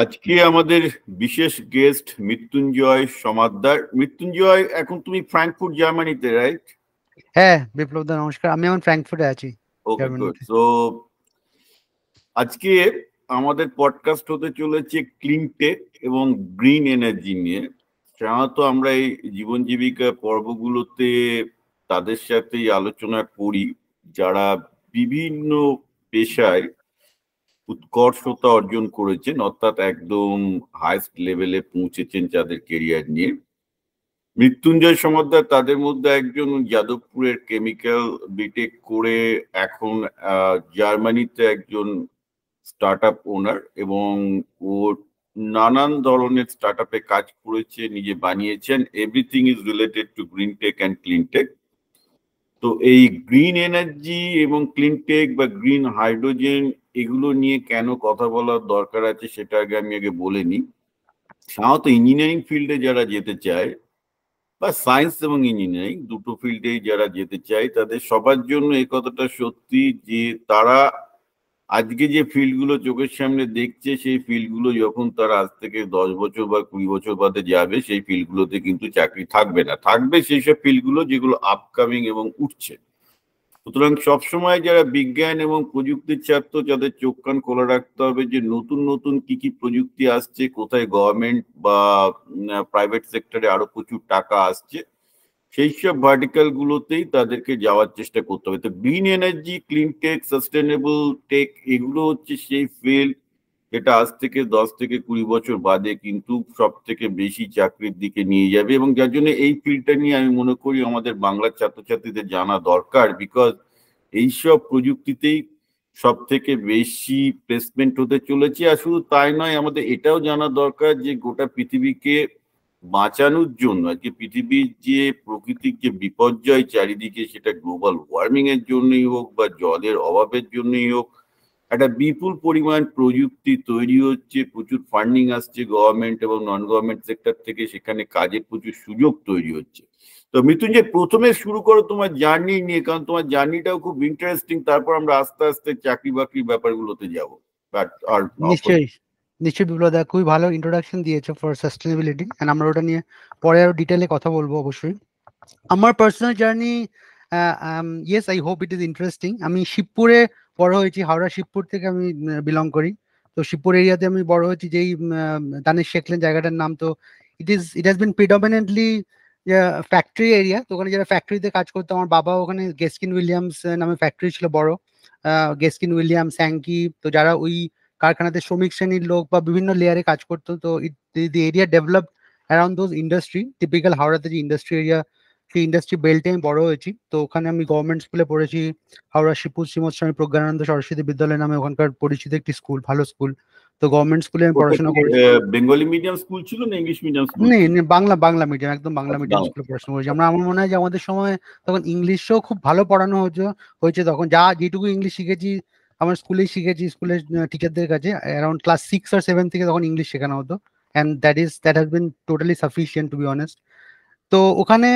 আজকে আমাদের বিশেষ গেস্ট মৃত্যুঞ্জয় সমাদ্দার। মৃত্যুঞ্জয়, এখন তুমি ফ্র্যাঙ্কফুর্ট জার্মানিতে, রাইট? হ্যাঁ বিপ্লব দা, নমস্কার। আমি এখন ফ্র্যাঙ্কফুর্টে আছি। ওকে, গুড। সো আজকে আমাদের পডকাস্ট হতে চলেছে ক্লিন টেক এবং গ্রিন এনার্জি নিয়ে। সাধারণত আমরা এই জীবন জীবিকা পর্বগুলোতে তাদের সাথেই আলোচনা করি যারা বিভিন্ন পেশায় উৎকর্ষতা অর্জন করেছেন, অর্থাৎ একদম হাইস্ট লেভেলে পৌঁছেছেন যাদের কেরিয়ার নিয়ে। মৃত্যুঞ্জয় সমাদ্দার তাদের মধ্যে একজন। যাদবপুরের কেমিক্যাল বিটেক করে এখন জার্মানিতে একজন স্টার্ট আপ ওনার, এবং ও নানান ধরনের স্টার্ট আপে কাজ করেছে, নিজে বানিয়েছেন। Everything is related to green tech and clean tech. তো এই গ্রিন এনার্জি এবং ক্লিন টেক বা গ্রিন হাইড্রোজেন এগুলো নিয়ে কেন কথা বলার দরকার আছে সেটা আমি আগে বলে নিই। সাধারণত ইঞ্জিনিয়ারিং ফিল্ডে যারা যেতে চায় বা সায়েন্স এবং ইঞ্জিনিয়ারিং দুটো ফিল্ডেই যারা যেতে চায়, তাদের সবার জন্য এই কথাটা সত্যি যে তারা আজকে যে ফিল্ডগুলো চোখের সামনে দেখছে, সেই ফিল্ডগুলো যখন তারা আজ থেকে 10 বছর বা 20 বছর বাদে যাবে, সেই ফিল্ডগুলোতে কিন্তু চাকরি থাকবে না। থাকবে সেই সব ফিল্ডগুলো যেগুলো আপকামিং এবং উঠছে। সুতরাং সবসময় যারা বিজ্ঞান এবং প্রযুক্তির ছাত্র, যাদের চোখ কান খোলা রাখতে হবে যে নতুন নতুন কি কি প্রযুক্তি আসছে, কোথায় গভর্নমেন্ট বা প্রাইভেট সেক্টরে আরো প্রচুর টাকা আসছে, সেই সব ভার্টিক্যাল গুলোতেই তাদেরকে যাওয়ার চেষ্টা করতে হবে। তো green energy, clean tech, sustainable tech এগুলো হচ্ছে সেই ফিল্ড যেটা আজ থেকে 10 থেকে 20 বছর বাদে কিন্তু সব থেকে বেশি চাকরির দিকে নিয়ে যাবে। এবং যার জন্য এই ফিল্ডটা নিয়ে আমি মনে করি আমাদের বাংলার ছাত্রছাত্রীদের জানা দরকার, বিকজ এইসব প্রযুক্তিতেই সব থেকে বেশি প্লেসমেন্ট হতে চলেছে। আর শুধু তাই নয়, আমাদের এটাও জানা দরকার যে গোটা পৃথিবীকে বাঁচানোর জন্য আজকে পৃথিবীর যে প্রকৃতির যে বিপর্যয় চারিদিকে, সেটা গ্লোবাল ওয়ার্মিং এর জন্যই হোক বা জলের অভাবের জন্যই হোক, একটা বিপুল পরিমাণ প্রযুক্তি তৈরি হচ্ছে, প্রচুর ফান্ডিং আসছে গভর্নমেন্ট এবং নন গভর্নমেন্ট সেক্টর থেকে, সেখানে কাজের প্রচুর সুযোগ তৈরি হচ্ছে। তো মৃত্যুঞ্জয়, প্রথমে শুরু করো তোমার জার্নি নিয়ে, কারণ তোমার জার্নিটাও খুব ইন্টারেস্টিং। তারপর আমরা আস্তে আস্তে চাকরি বাকরির ব্যাপারগুলোতে যাবো। নিশ্চয়ই নিশ্চয়ই বিপ্লব দা, খুবই ভালো ইন্ট্রোডাকশন দিয়েছো ফর সাস্টেনেবিলিটি, এন্ড আমরা ওটা নিয়ে পরে আরো ডিটেলে কথা বলবো অবশ্যই। আমার personal journey, yes, I hope it is interesting. আমি শিবপুরে বড় হয়েছি, হাওড়া শিবপুর থেকে আমি বিলং করি। তো শিবপুর এরিয়াতে আমি বড় হয়েছি, যেই দানেশ শেখলেন জায়গাটার নাম। তো it has been predominantly factory area. তো ওখানে যারা ফ্যাক্টরিতে কাজ করতো, আমার বাবা ওখানে গেস্কিন উইলিয়ামস নামে ফ্যাক্টরি ছিল বড়, গেস্কিন উইলিয়ামস, স্যাঙ্কি। তো যারা ওই কারখানাতে শ্রমিক শ্রেণীর লোক বা বিভিন্ন লেয়ারে কাজ করতো, তো দি area develop around those industry. Typical হাওড়াতে যে ইন্ডাস্ট্রি এরিয়া, সেই ইন্ডাস্ট্রি বেল্টে আমি বড় হয়েছি। তো ওখানে আমি গভর্নমেন্ট স্কুলে পড়েছি, হাওড়া শিবপুর শ্রীমৎ স্বামী প্রজ্ঞানন্দ সরস্বতী বিদ্যালয় নামে ওখানকার পরিচিত একটি স্কুল, ভালো স্কুল। তো গভর্নমেন্ট স্কুলে আমি পড়াশোনা করেছি। বেঙ্গলি মিডিয়াম স্কুল ছিল না English medium school? Bangla medium, একদম বাংলা মিডিয়াম স্কুলে পড়াশোনা করেছি। আমার মনে হয় যে আমাদের সময় তখন ইংলিশও খুব ভালো পড়ানো হয়েছে। তখন যেটুকু ইংলিশ শিখেছি আমার স্কুলেই শিখেছি, স্কুলের টিচারদের কাছে। অ্যারাউন্ড ক্লাস 6 or 7 থেকে তখন ইংলিশ শেখানো হতো, and that has been totally sufficient two be honest. তো ওখানে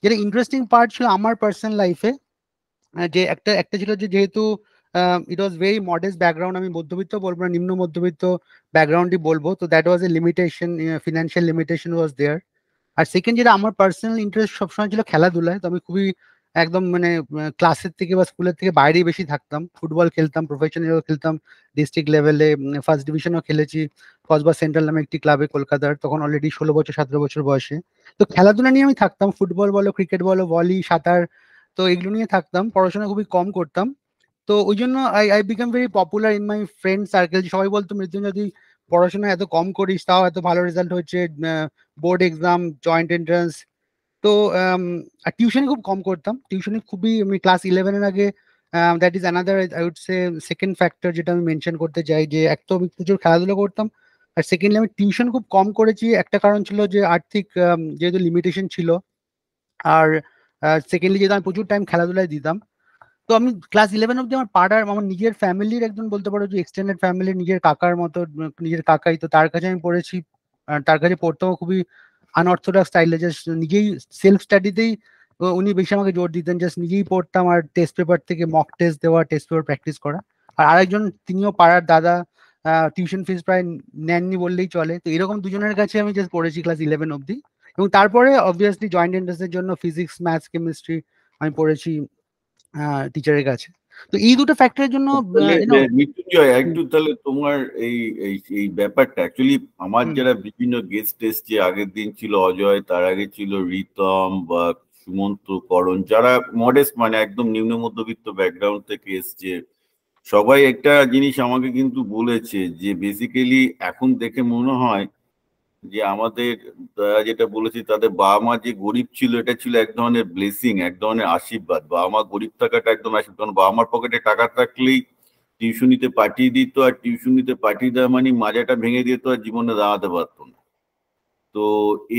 যেটা ইন্টারেস্টিং পার্ট ছিল আমার পার্সোনাল লাইফে, যে একটা ছিল যে যেহেতু it was very modest background, আমি মধ্যবিত্ত বলবো না, নিম্ন মধ্যবিত্ত ব্যাকগ্রাউন্ডই বলবো। তো that was a limitation, financial limitation was there. আর সেকেন্ড, যেটা আমার পার্সোনাল ইন্টারেস্ট সবসময় ছিল খেলাধুলায়। তো আমি খুবই একদম মানে ক্লাসের থেকে বা স্কুলের থেকে বাইরেই বেশি থাকতাম। ফুটবল খেলতাম, প্রফেশনালও খেলতাম, ডিস্ট্রিক্ট লেভেলে ফার্স্ট ডিভিশনও খেলেছি কসবা সেন্ট্রাল নামে একটি ক্লাবে কলকাতার, তখন অলরেডি 16 বছর 17 বছর বয়সে। তো খেলাধুলা নিয়ে আমি থাকতাম, ফুটবল বলো, ক্রিকেট বলো, ভলি, সাঁতার, তো এগুলো নিয়ে থাকতাম। পড়াশোনা খুবই কম করতাম। তো ওই জন্য I become very popular in my friend circle. সবাই বলতো, মৃত্যুঞ্জয় যদি পড়াশোনা এত কম করিস তাও এত ভালো রেজাল্ট হচ্ছে, বোর্ড এক্সাম, জয়েন্ট এন্ট্রান্স। তো টিউশনি খুব কম করতাম, টিউশনি খুবই, আমি ক্লাস 11-এর আগে, that is another I would say second factor যেটা আমি মেনশন করতে চাই, যে এক তো আমি প্রচুর খেলাধুলা করতাম, আর সেকেন্ডলি আমি টিউশন খুব কম করেছি। একটা কারণ ছিল যে আর্থিক যেহেতু লিমিটেশন ছিল, আর সেকেন্ডলি যেহেতু আমি প্রচুর টাইম খেলাধুলায় দিতাম। তো আমি ক্লাস 11 অব্দি আমার পাড়ার, আমার নিজের ফ্যামিলির একজন বলতে পারো যে এক্সটেন্ডেড ফ্যামিলির নিজের কাকার মতো, নিজের কাকাই, তো তার কাছে আমি পড়েছি। তার কাছে পড়তেও খুবই আনঅর্থোডক্স স্টাইলে, জাস্ট নিজেই সেলফ স্টাডিতেই উনি বেশি আমাকে জোর দিতেন, জাস্ট নিজেই পড়তাম আর টেস্ট পেপার থেকে মক টেস্ট দেওয়া, টেস্ট পেপার প্র্যাকটিস করা। আর আরেকজন, তিনিও পাড়ার দাদা, টিউশন ফিস প্রায় নেননি বললেই চলে। তো এরকম দুজনের কাছে আমি জাস্ট পড়েছি ক্লাস 11 অবধি, এবং তারপরে অবভিয়াসলি জয়েন্ট এন্ট্রান্সের জন্য ফিজিক্স, ম্যাথস, কেমিস্ট্রি আমি পড়েছি টিচারের কাছে। তো এই দুটো ফ্যাক্টরের জন্য মৃত্যুঞ্জয় একটু তাহলে তোমার এই এই এই ব্যাপারটা অ্যাকচুয়ালি আমার যারা বিভিন্ন গেস্ট এসছে, আগের দিন ছিল অজয়, তার আগে ছিল রিতম বা সুমন্ত, করণ, যারা মডেস্ট মানে একদম নিম্ন মধ্যবিত্ত ব্যাকগ্রাউন্ড থেকে এসছে, সবাই একটা জিনিস আমাকে কিন্তু বলেছে যে বেসিক্যালি এখন দেখে মনে হয় যে আমাদের যেটা বলেছি তাদের বাবা মা যে গরিব ছিল, এটা ছিল এক ধরনের ব্লেসিং, এক ধরনের আশীর্বাদ। বাবা মা গরিব থাকাটা একদম আশীর্বাদ। বাবা মার পকেটে টাকা থাকলেই টিউশনিতে পাঠিয়ে দিত, আর টিউশনিতে পাঠিয়ে দেওয়া মানে মাজাটা ভেঙে দিত, আর জীবনে দাঁড়াতে পারতো না। তো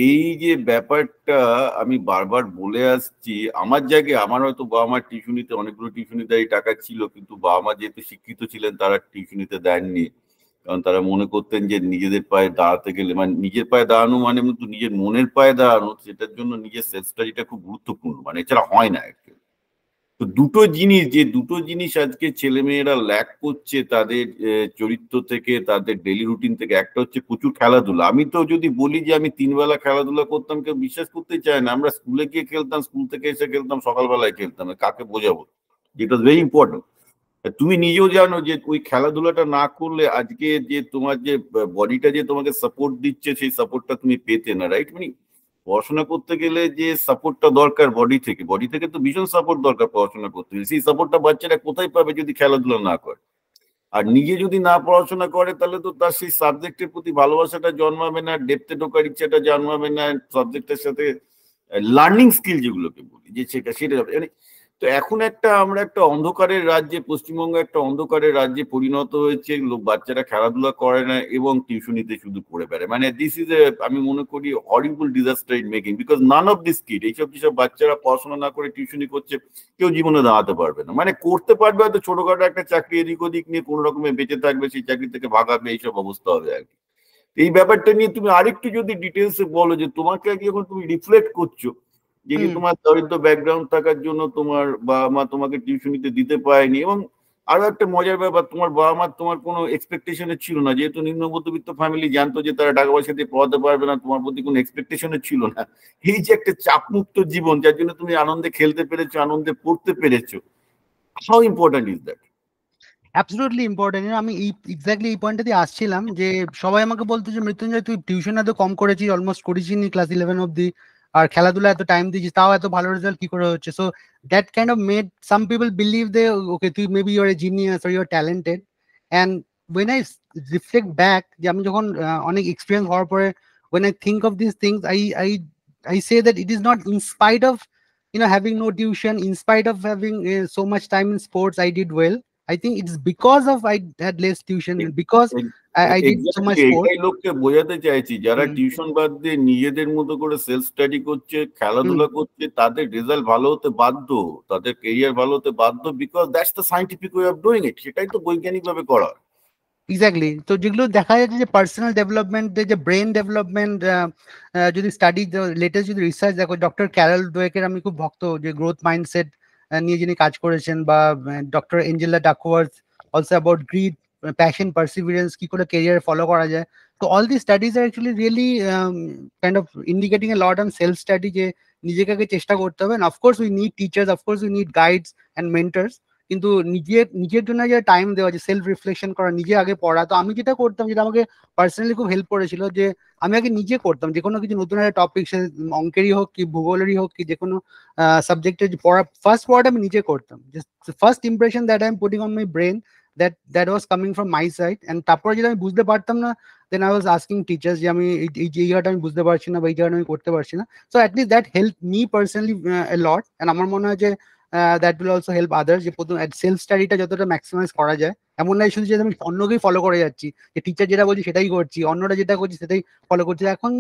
এই যে ব্যাপারটা আমি বারবার বলে আসছি, আমার জায়গায় আমার হয়তো বাবা মার টিউশনিতে অনেকগুলো টিউশনিতে টাকা ছিল, কিন্তু বাবা মা যেহেতু শিক্ষিত ছিলেন তারা টিউশনিতে দেননি, কারণ তারা মনে করতেন যে নিজেদের পায়ে দাঁড়াতে গেলে, মানে নিজের পায়ে দাঁড়ানো মানে কিন্তু নিজের মনের পায়ে দাঁড়ানো, সেটার জন্য নিজের সেলফ স্টাডিটা খুব গুরুত্বপূর্ণ, মানে এছাড়া হয় না। তো দুটো জিনিস আজকে ছেলেমেয়েরা ল্যাক করছে তাদের চরিত্র থেকে, তাদের ডেলি রুটিন থেকে। একটা হচ্ছে প্রচুর খেলাধুলা। আমি তো যদি বলি যে আমি 3 বেলা খেলাধুলা করতাম, কেউ বিশ্বাস করতে চায় না। আমরা স্কুলে গিয়ে খেলতাম, স্কুল থেকে এসে খেলতাম, সকালবেলায় খেলতাম, কাকে বোঝাবো? ইট ওয়াজ ভেরি ইম্পর্টেন্ট। তুমি নিজেও জানো যে ওই খেলাধুলাটা না করলে আজকে যে তোমার যে বডিটা যে তোমাকে সাপোর্ট দিচ্ছে, সেই সাপোর্টটা তুমি পেতে না, রাইট? মানে পড়াশোনা করতে গেলে যে সাপোর্টটা দরকার বডি থেকে তো ভীষণ সাপোর্ট দরকার পড়াশোনা করতে গেলে। সেই সাপোর্টটা বাচ্চারা কোথায় পাবে যদি খেলাধুলা না করে? আর নিজে যদি না পড়াশোনা করে তাহলে তো তার সেই সাবজেক্টের প্রতি ভালোবাসাটা জন্মাবে না, ডেপথে ঢোকার ইচ্ছাটা জন্মাবে না, সাবজেক্টের সাথে লার্নিং স্কিল যেগুলোকে বলি যে সেটা মানে। তো এখন আমরা একটা অন্ধকারের রাজ্যে, পশ্চিমবঙ্গ একটা অন্ধকারের রাজ্যে পরিণত হয়েছে। বাচ্চারা খেলাধুলা করে না এবং টিউশনিতে শুধু পড়ে বেড়ায়। মানে দিস ইজ আমি মনে করি horrible disaster in making, because none of this kid, এইসব যেসব বাচ্চারা পড়াশোনা না করে টিউশনি করছে, কেউ জীবনে দাঁড়াতে পারবে না। মানে করতে পারবে হয়তো ছোটখাটো একটা চাকরি এদিক ওদিক নিয়ে কোনো রকমে বেঁচে থাকবে, সেই চাকরি থেকে ভাগাবে, এইসব অবস্থা হবে আর কি। এই ব্যাপারটা নিয়ে তুমি আরেকটু যদি ডিটেলসে বলো যে তোমাকে যখন তুমি রিফ্লেক্ট করছো যে তোমার দরিদ্র ব্যাকগ্রাউন্ড থাকার জন্য তোমার বাবা মা তোমাকে টিউশনিতে দিতে পারেনি, এবং আরো একটা মজার ব্যাপার, তোমার বাবা মা তোমার কোনো এক্সপেকটেশনে ছিল না, যেহেতু নিম্ন মধ্যবিত্ত ফ্যামিলি, জানতো যে তারা টাকা পয়সা দিয়ে পড়াতে পারবে না, তোমার প্রতি কোনো এক্সপেকটেশনে ছিল না। এই যে একটা চাপমুক্ত জীবন, যার জন্য তুমি আনন্দে খেলতে পেরেছো, আনন্দে পড়তে পেরেছো, how important is that? Absolutely important. আমি এক্স্যাক্টলি এই পয়েন্টটা দিয়ে আসছিলাম, যে সবাই আমাকে বলতো যে মৃত্যুঞ্জয় তুই টিউশন এত কম করেছিস, অলমোস্ট করিসনি ক্লাস 11 অব্দি, আর খেলাধুলা এত টাইম দিয়েছিস, তাও এত ভালো রেজাল্ট কি করে হচ্ছে? So that kind of made some people believe they okay তুই maybe you're a genius or you're talented. And when I reflect back, যে আমি যখন অনেক এক্সপিরিয়েন্স হওয়ার পরে when I think of these things, I say that it is not in spite of having no tuition, in spite of having so much time in sports, I did well. I think it's because of I had less tuition, because I did so much sport. এটাই লোককে বোঝাতে চাইছি, যারা tuition বাদ দিয়ে নিজেদের মতো করে সেলফ স্টাডি করছে, খেলাধুলা করছে, তাদের রেজাল্ট ভালো হতে বাধ্য, তাদের কেরিয়ার ভালো হতে বাধ্য, because that's the scientific way of doing it. সেটাই তো বৈজ্ঞানিক ভাবে করা। এক্স্যাক্টলি। তো যেগুলো দেখা যাচ্ছে যে পার্সোনাল ডেভেলপমেন্ট, যে ব্রেন ডেভেলপমেন্ট, যদি স্টাডি লেটেস্ট যদি রিসার্চ দেখো, ডক্টর ক্যারল ডোয়েকের আমি খুব ভক্ত, যে গ্রোথ মাইন্ডসেট নিয়ে যিনি কাজ করেছেন, বা doctor Angela Duckworth also about grit, passion, perseverance, কি করে কেরিয়ার ফলো করা যায়। তো all the studies are actually really kind of indicating a lot on self study, যে নিজেকে আগে চেষ্টা করতে হবে। Of course we need teachers, of course we need guides and mentors, কিন্তু নিজের জন্য যে টাইম দেওয়া, যে সেলফ রিফ্লেকশন করা, নিজে আগে পড়া। তো আমি যেটা করতাম, যেটা আমাকে পার্সোনালি খুব হেল্প করেছিল, যে আমি আগে নিজে করতাম যে কোনো কিছু নতুন একটা টপিক, সে অঙ্কেরই হোক কি ভূগোলেরই হোক কি যে কোনো সাবজেক্টের পড়া, ফার্স্ট পড়াটা আমি নিজে করতাম। First impression that I am putting on my brain, that was coming from my side. And তারপরে যেটা আমি বুঝতে পারতাম না, then I was asking teachers, যে আমি এই জায়গাটা আমি বুঝতে পারছি না, বা এই জায়গাটা আমি করতে পারছি না। So at least that help me personally A lot. And আমার মনে হয় যে that will also help others, যে প্রথম সেলফ স্টাডিটা যতটা ম্যাক্সিমাইজ করা যায়। এমন নয় শুধু যে আমি অন্যকেই ফলো করে যাচ্ছি, যে টিচার যেটা বলছি সেটাই করছি, অন্যরা যেটা করছি সেটাই ফলো করছি। এখন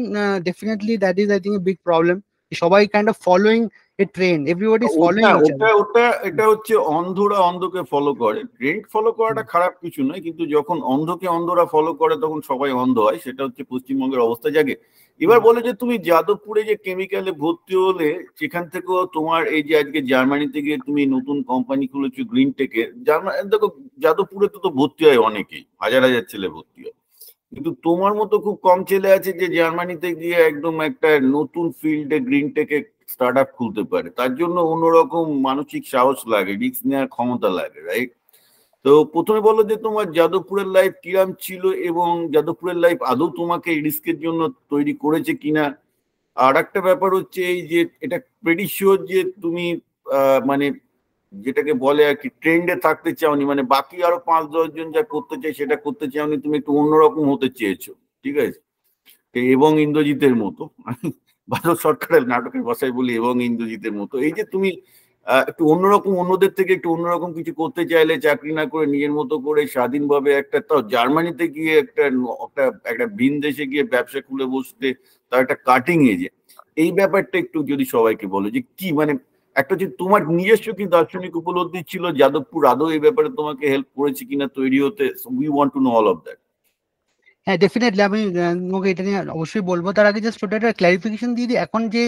definitely that is I think a big problem, সবাই kind of following a trend, everybody is following ওটা each ওটা other. ওটা এটা হচ্ছে অন্ধরা অন্ধকে ফলো করে। ট্রেন্ড ফলো করাটা খারাপ কিছু নয়, কিন্তু যখন অন্ধকে অন্ধরা ফলো করে তখন সবাই অন্ধ হয়, সেটা হচ্ছে পশ্চিমবঙ্গের অবস্থা। জাগে এবার বলে যে তুমি যাদবপুরে যে কেমিক্যালে ভর্তি হলে, সেখান থেকেও তোমার এই যে আজকে জার্মানিতে গিয়ে তুমি নতুন কোম্পানি খুলেছো গ্রিন টেকে, দেখো যাদবপুরে তো ভর্তি হয় অনেকেই, হাজার হাজার ছেলে ভর্তি হয়, কিন্তু তোমার মতো খুব কম ছেলে আছে যে জার্মানিতে গিয়ে একদম একটা নতুন ফিল্ডে গ্রিন টেকে স্টার্ট আপ খুলতে পারে। তার জন্য অন্যরকম মানসিক সাহস লাগে, রিস্ক নেওয়ার ক্ষমতা লাগে, রাইট? তো প্রথমে বলো যে তোমার যাদবপুরের লাইফ কিরাম ছিল, এবং যাদবপুরের লাইফ আদৌ তোমাকে রিস্কের জন্য তৈরি করেছে কিনা। আর একটা ব্যাপার হচ্ছে এই যে এটা প্রেটি শিওর যে তুমি মানে যেটাকে বলে আর কি ট্রেন্ডে থাকতে চাওনি, মানে বাকি আরো 5-10 জন যা করতে চাই সেটা করতে চাওনি, তুমি একটু অন্যরকম হতে চেয়েছো, ঠিক আছে? এবং ইন্দ্রজিতের মতো, ভারত সরকারের নাটকের ভাষায় বলি এবং ইন্দ্রজিতের মতো, এই যে তুমি একটু অন্যরকম, অন্যদের থেকে একটু অন্যরকম কিছু করতে চাইলে, চাকরি না করে নিজের মতো করে স্বাধীনভাবে একটা, তাও জার্মানিতে গিয়ে একটা একটা একটা ভিন দেশে গিয়ে ব্যবসা খুলে বসতে, তার একটা কাটিং এজে, এই ব্যাপারটা একটু যদি সবাইকে বলো যে কি মানে একটা যে তোমার নিজস্ব কি দার্শনিক উপলব্ধি ছিল, যাদবপুর আদৌ এই ব্যাপারে তোমাকে হেল্প করেছে কিনা তৈরি হতে? We want to know all of that. হ্যাঁ, ডেফিনেটলি আমি তোমাকে এটা নিয়ে অবশ্যই বলবো। তার আগে জাস্ট ওটা একটা ক্লারিফিকেশন দিয়ে দিই। এখন যে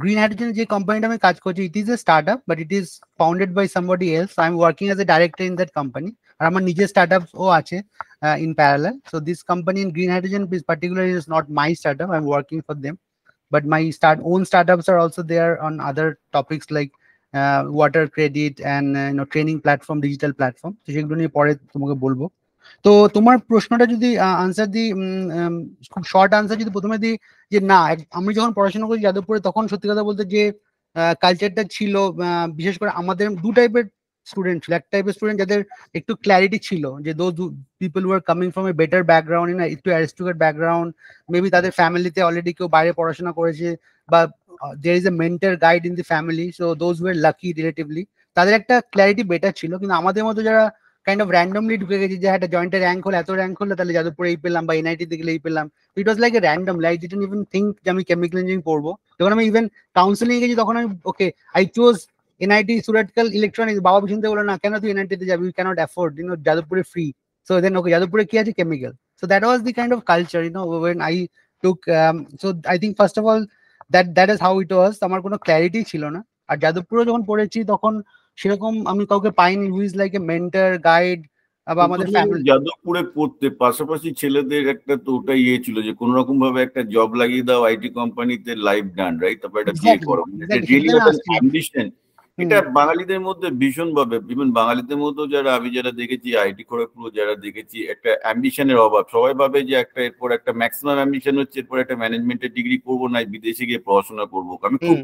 গ্রিন হাইড্রোজেন যে কোম্পানিটা আমি কাজ করছি, it is a startup, but it is founded by somebody else. I am working as a director in that company. আর আমার নিজের স্টার্টআপও আছে in parallel. So this company in green hydrogen is particular is not my startup, I am working for them, but my own startups are also there on other topics like water credit and training platform, digital platform. তো সেগুলো নিয়ে পরে তোমাকে বলবো। তো তোমার প্রশ্নটা যদি আনসার দিই, খুব শর্ট আনসার যদি প্রথমে দিই, যে না, আমি যখন পড়াশোনা করি যাদবপুরে, তখন সত্যি কথা বলতে যে কালচারটা ছিল, বিশেষ করে আমাদের দু টাইপের স্টুডেন্ট ছিল। এক টাইপের স্টুডেন্ট যাদের একটু ক্ল্যারিটি ছিল, যে those people who are coming from a better background, in একটু অ্যারিস্টোক্রেট ব্যাকগ্রাউন্ড, মেবি তাদের ফ্যামিলিতে অলরেডি কেউ বাইরে পড়াশোনা করেছে, বা there is a mentor guide in the family, so those were lucky relatively, তাদের একটা ক্ল্যারিটি বেটার ছিল। কিন্তু আমাদের মতো যারা কাইন্ড অফ র্যান্ডমলি ঢুকে গেছি, যে একটা জয়েন্টের র্যাঙ্ক হলে, এত র্যাঙ্ক হলে তাহলে যাদবপুরে এই পেলাম, বা এনআইটি তে গেলে এই পেলাম, it was like a random, I didn't even think যে আমি কেমিক্যাল ইঞ্জিনিয়ারিং পড়বো। যখন আমি ইভেন কাউন্সিলিং গেছি, তখন আমি okay I chose NIT Surathkal electronics. বাবা পিছন থেকে বলো না, কেন তুই এনআইটি তে যাবি, ইউ ক্যানট অ্যাফোর্ড, যাদবপুরে ফ্রি। সো দেন ওকে, যাদবপুরে কি আছে, chemical. So that was the kind of culture when I took so I think first of all that is how it was. আমার কোনো ক্ল্যারিটি ছিল না। আর যাদবপুরে যখন পড়েছি, তখন সেরকম আমি কাউকে পাইনি who is like a mentor guide, বা আমাদের তুমি ফ্যামিলি। যাদবপুরে পড়তে পাশাপাশি ছেলেদের একটা তো ওটা ইয়ে ছিল যে কোন রকম ভাবে একটা জব লাগিয়ে দাও আইটি কোম্পানিতে, লাইফ ডান, রাইট? তারপর একটা বিয়ে এক্স্যাক্টলি করো, এক্স্যাক্টলি, রিয়েলি সেটা আমি একটা আসছিলাম। অ্যাম্বিশন। এটা বাঙালিদের মধ্যে ভীষণ ভাবে, ইভেন বাঙালিদের মধ্যে যারা আমি যারা দেখেছি আইটি খড়গপুর যারা দেখেছি, একটা অ্যাম্বিশনের অভাব। সবাই ভাবে যে একটা এরপর একটা ম্যাক্সিমাম অ্যাম্বিশন হচ্ছে এরপর একটা ম্যানেজমেন্টের ডিগ্রি করবো, না বিদেশে গিয়ে পড়াশোনা করবো। আমি খুব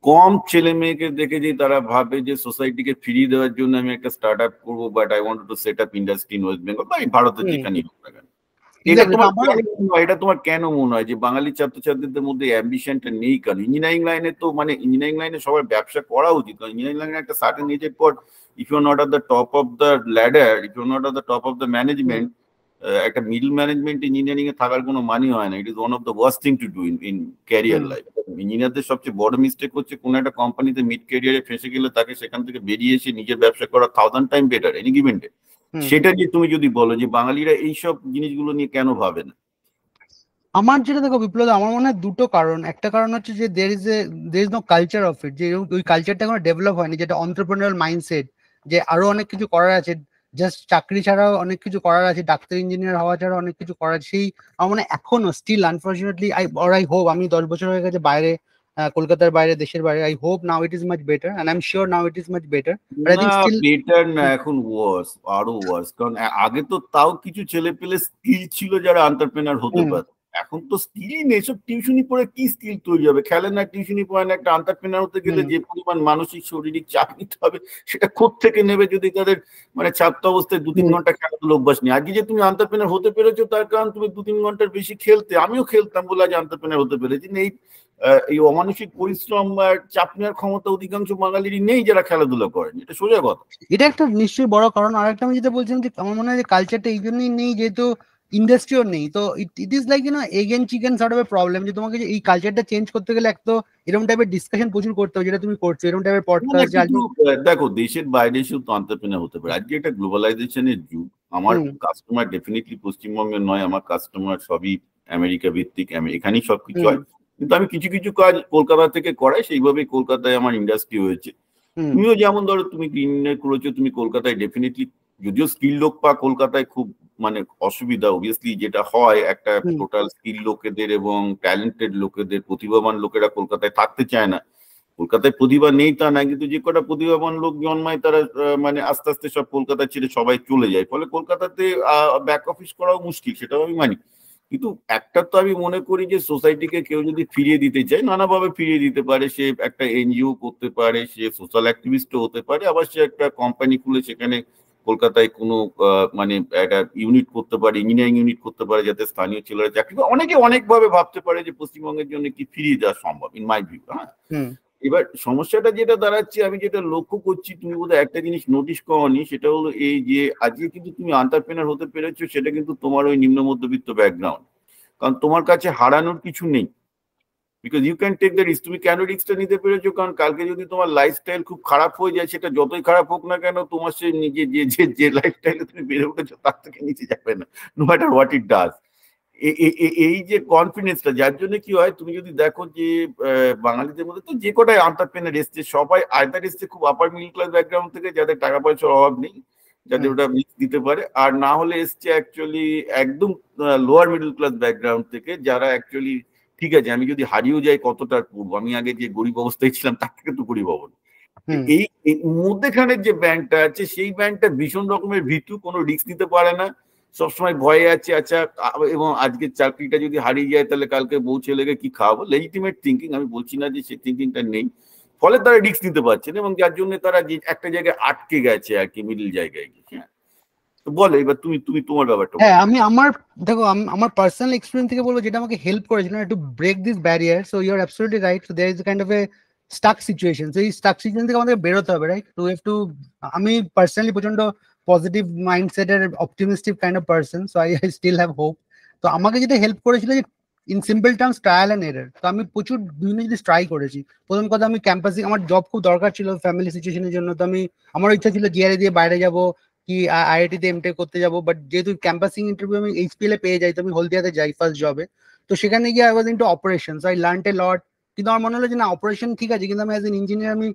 কম ছেলে মেয়েকে দেখেছি তারা ভাবে যে সোসাইটিকে ফিরিয়ে দেওয়ার জন্য আমি একটা স্টার্ট আপ করবো, but I want to set up industry in West Bengal বা ভারতের যেখানেই হোক না কেন। এটা এক্স্যাক্টলি, তোমার আমার কেন মনে হয়, এটা তোমার কেন মনে হয় যে বাঙালি ছাত্রছাত্রীদের মধ্যে অ্যাম্বিশনটা নেই কেন? ইঞ্জিনিয়ারিং লাইনে তো মানে ইঞ্জিনিয়ারিং লাইনে সবার ব্যবসা করা উচিত, কারণ ইঞ্জিনিয়ারিং লাইনে একটা সার্টেন এজের পর if you are not at the top of the ladder, if you are not at the top of the management, একটা মিডল ম্যানেজমেন্ট ইঞ্জিনিয়ারিং এ থাকার কোনো মানে হয় না। It is one of the worst thing to do in career life. ইঞ্জিনিয়ারদের সবচেয়ে বড় mistake হচ্ছে কোন একটা কোম্পানিতে মিড ক্যারিয়ারে ফেসে গেলে তাকে সেখান থেকে বেরিয়ে এসে নিজের ব্যবসা করা 1000 time better any given day. সেটা নিয়ে তুমি যদি বলো যে বাঙালিরা এইসব জিনিসগুলো নিয়ে কেন ভাবে না? আমার যেটা দেখো বিপ্লব, আমার মনে হয় দুটো কারণ। একটা কারণ হচ্ছে যে there is no culture of it, যে ওই কালচারটা এখনো ডেভেলপ হয়নি, যেটা অন্টারপ্রেনারিয়াল মাইন্ডসেট, যে আরো অনেক কিছু করার আছে, জাস্ট চাকরি ছাড়াও অনেক কিছু করার আছে, ডাক্তার ইঞ্জিনিয়ার হওয়া ছাড়া অনেক কিছু করার। সেই আমার মনে হয় এখনো স্টিল আনফর্চুনেটলি, আই হোপ, আমি 10 বছর হয়ে গেছে বাইরে, কলকাতার বাইরে, দেশের বাইরে, I hope now it is much better, and I am sure now it is much better, but I না, থিঙ্ক স্টিল। বেটার না, এখন ওয়ার্স, আরো ওয়ার্স। কারণ আগে তো তাও কিছু ছেলে পেলে স্কিল ছিল যারা এন্টারপ্রেনার হতে পারে, এখন তো স্কিলই নেই। সব টিউশনি পড়ে কি স্কিল তৈরি হবে? খেলে না, টিউশনি পড়ে না। একটা এন্টারপ্রেনার হতে গেলে যে পরিমাণ মানসিক শারীরিক চাপ নিতে হবে, সেটা কোত্থেকে নেবে যদি তাদের মানে ছাত্র অবস্থায় 2-3 ঘন্টা খেলাধুলো অভ্যাস নেই? আজকে যে তুমি এন্টারপ্রেনার হতে পেরেছো তার কারণ তুমি 2-3 ঘন্টার বেশি খেলতে। আমিও খেলতাম বলে আজ এন্টারপ্রেনার হতে পেরেছি। এই অমানসিক পরিশ্রম আর চাপ নেওয়ার ক্ষমতা অধিকাংশ বাঙালিরই নেই যারা খেলাধুলা করেন, এটা সোজা কথা। এটা একটা নিশ্চয়ই বড় কারণ। আর একটা আমি যেটা বলছিলাম, যে আমার মনে হয় যে কালচারটা এই জন্যই নেই, যেহেতু ইন্ডাস্ট্রিও নেই। তো it is like again chicken sort of A problem, যে তোমাকে যে এই কালচারটা চেঞ্জ করতে গেলে এক তো এরকম টাইপের ডিসকাশন প্রচুর করতে হবে, যেটা তুমি করছো, এরকম টাইপের পডকাস্ট। দেখো দেশের বাইরে শুধু এন্টারপ্রেনার হতে পারে, আজকে একটা গ্লোবালাইজেশনের যুগ। আমার কাস্টমার ডেফিনেটলি পশ্চিমবঙ্গের নয়, আমার কাস্টমার সবই আমেরিকা ভিত্তিক, এখানেই সবকিছু হয়। কিন্তু আমি কিছু কিছু কাজ কলকাতা থেকে করাই, সেইভাবে কলকাতায় আমার ইন্ডাস্ট্রি হয়েছে। তুমিও যেমন ধরো তুমি গ্রিনে করেছো, তুমি কলকাতায় ডেফিনেটলি, যদিও স্কিল লোক পা কলকাতায় খুব মানে অসুবিধা অবভিয়াসলি, যেটা হয় একটা টোটাল স্কিল লোকেদের এবং ট্যালেন্টেড লোকেদের, প্রতিভাবান লোকেরা কলকাতায় থাকতে চায় না। কলকাতায় প্রতিভা নেই তা না, কিন্তু যে কটা প্রতিভাবান লোক জন্মায় তারা মানে আস্তে আস্তে সব কলকাতা ছেড়ে সবাই চলে যায়, ফলে কলকাতাতে ব্যাক অফিস করাও মুশকিল, সেটাও আমি মানি। কিন্তু একটা তো আমি মনে করি যে সোসাইটিকে কেউ যদি ফিরিয়ে দিতে চায়, নানাভাবে ফিরিয়ে দিতে পারে। সে একটা এনজিও করতে পারে, সে সোশ্যাল অ্যাক্টিভিস্টও হতে পারে, আবার সে একটা কোম্পানি খুলে সেখানে কলকাতায় কোনো মানে একটা ইউনিট করতে পারে, ইঞ্জিনিয়ারিং ইউনিট করতে পারে, যাতে স্থানীয় ছেলেরা চাকরি করে। অনেকে অনেকভাবে ভাবতে পারে যে পশ্চিমবঙ্গের জন্য কি ফিরিয়ে দেওয়া সম্ভব, ইন মাই ভিউ। হ্যাঁ, এবার সমস্যাটা যেটা দাঁড়াচ্ছে, আমি যেটা লক্ষ্য করছি, তুমি বোধহয় একটা জিনিস নোটিশ করনি, সেটা হলো এই যে আজকে কিন্তু তুমি এন্টারপ্রেনার হতে পেরেছো, সেটা কিন্তু তোমার ওই নিম্ন মধ্যবিত্ত ব্যাকগ্রাউন্ড, কারণ তোমার কাছে হারানোর কিছু নেই। Because you can take the risk. তুমি কেন রিস্কটা নিতে পেরেছো? কারণ কালকে যদি তোমার লাইফস্টাইল খুব খারাপ হয়ে যায়, সেটা যতই খারাপ হোক না কেন, তোমার সে নিজে যে লাইফস্টাইলে তুমি বেড়ে উঠেছো তার থেকে নিচে যাবে না, no matter what it does. এই যে কনফিডেন্সটা, যার জন্য কি হয়, তুমি যদি দেখো যে বাঙালিদের মধ্যে তো যে কটাই এন্টারপ্রেনার এসছে, সবাই আইদার এসছে খুব আপার মিডল ক্লাস ব্যাকগ্রাউন্ড থেকে, যাদের টাকা পয়সার অভাব নেই, যাদের ওটা মিক্স দিতে পারে, আর না হলে এসছে অ্যাকচুয়ালি একদম লোয়ার মিডল ক্লাস ব্যাকগ্রাউন্ড থেকে, যারা অ্যাকচুয়ালি ঠিক আছে আমি যদি হারিয়েও যাই কতটা করবো, আমি আগে যে গরিব অবস্থায় ছিলাম তার থেকে তো গরিব হবো না। এই মধ্যেখানের যে ব্যাংকটা আছে, সেই ব্যাংকটা ভীষণ রকমের ভীতু, কোনো রিস্ক নিতে পারে না, সবসময় ভয়ে আছে। আচ্ছা, এবং আজকে চাকরিটা যদি হারিয়ে যায় তাহলে কালকে বউ ছেলেকে কি খাওয়াবো, লেজিটিমেট থিঙ্কিং, আমি বলছি না যে সেই থিঙ্কিংটা নেই, ফলে তারা রিস্ক নিতে পারছে না, এবং যার জন্য তারা যে একটা জায়গায় আটকে গেছে আর কি, মিডল জায়গায় গিয়ে। হ্যাঁ, বলো এবার তুমি তুমি তোমার ব্যাপারটা। হ্যাঁ, আমি দেখো আমার পার্সোনাল এক্সপেরিয়েন্স থেকে বলবো, যেটা আমাকে হেল্প করেছিল to break this barrier. So you are absolutely right. So there is kind of a stuck situation. So এই স্টাক সিচুয়েশন থেকে আমাদের বেরোতে হবে, রাইট? টু হ্যাভ টু, আমি পার্সোনালি প্রচন্ড পজিটিভ মাইন্ডসেটের optimistic kind of person, so I still have hope. তো আমাকে যেটা হেল্প করেছিল যে in simple terms trial and error. তো আমি প্রচুর বিভিন্ন জিনিস ট্রাই করেছি। প্রথম কথা, আমি ক্যাম্পাসিং, আমার জব খুব দরকার ছিল ফ্যামিলি সিচুয়েশনের জন্য। তো আমার ইচ্ছা ছিল জিআরই দিয়ে বাইরে যাবো কি আইআইটি তে এমটেক করতে যাবো, বাট যেহেতু ক্যাম্পাসিং ইন্টারভিউ আমি এইচপিএল এ পেয়ে যাই, তো আমি হলদিয়াতে যাই ফার্স্ট জবে। তো সেখানে গিয়ে I was into operations, I learned a lot. কিন্তু আমার মনে হলো যে না, অপারেশন ঠিক আছে, কিন্তু আমি অ্যাজ এন ইঞ্জিনিয়ার আমি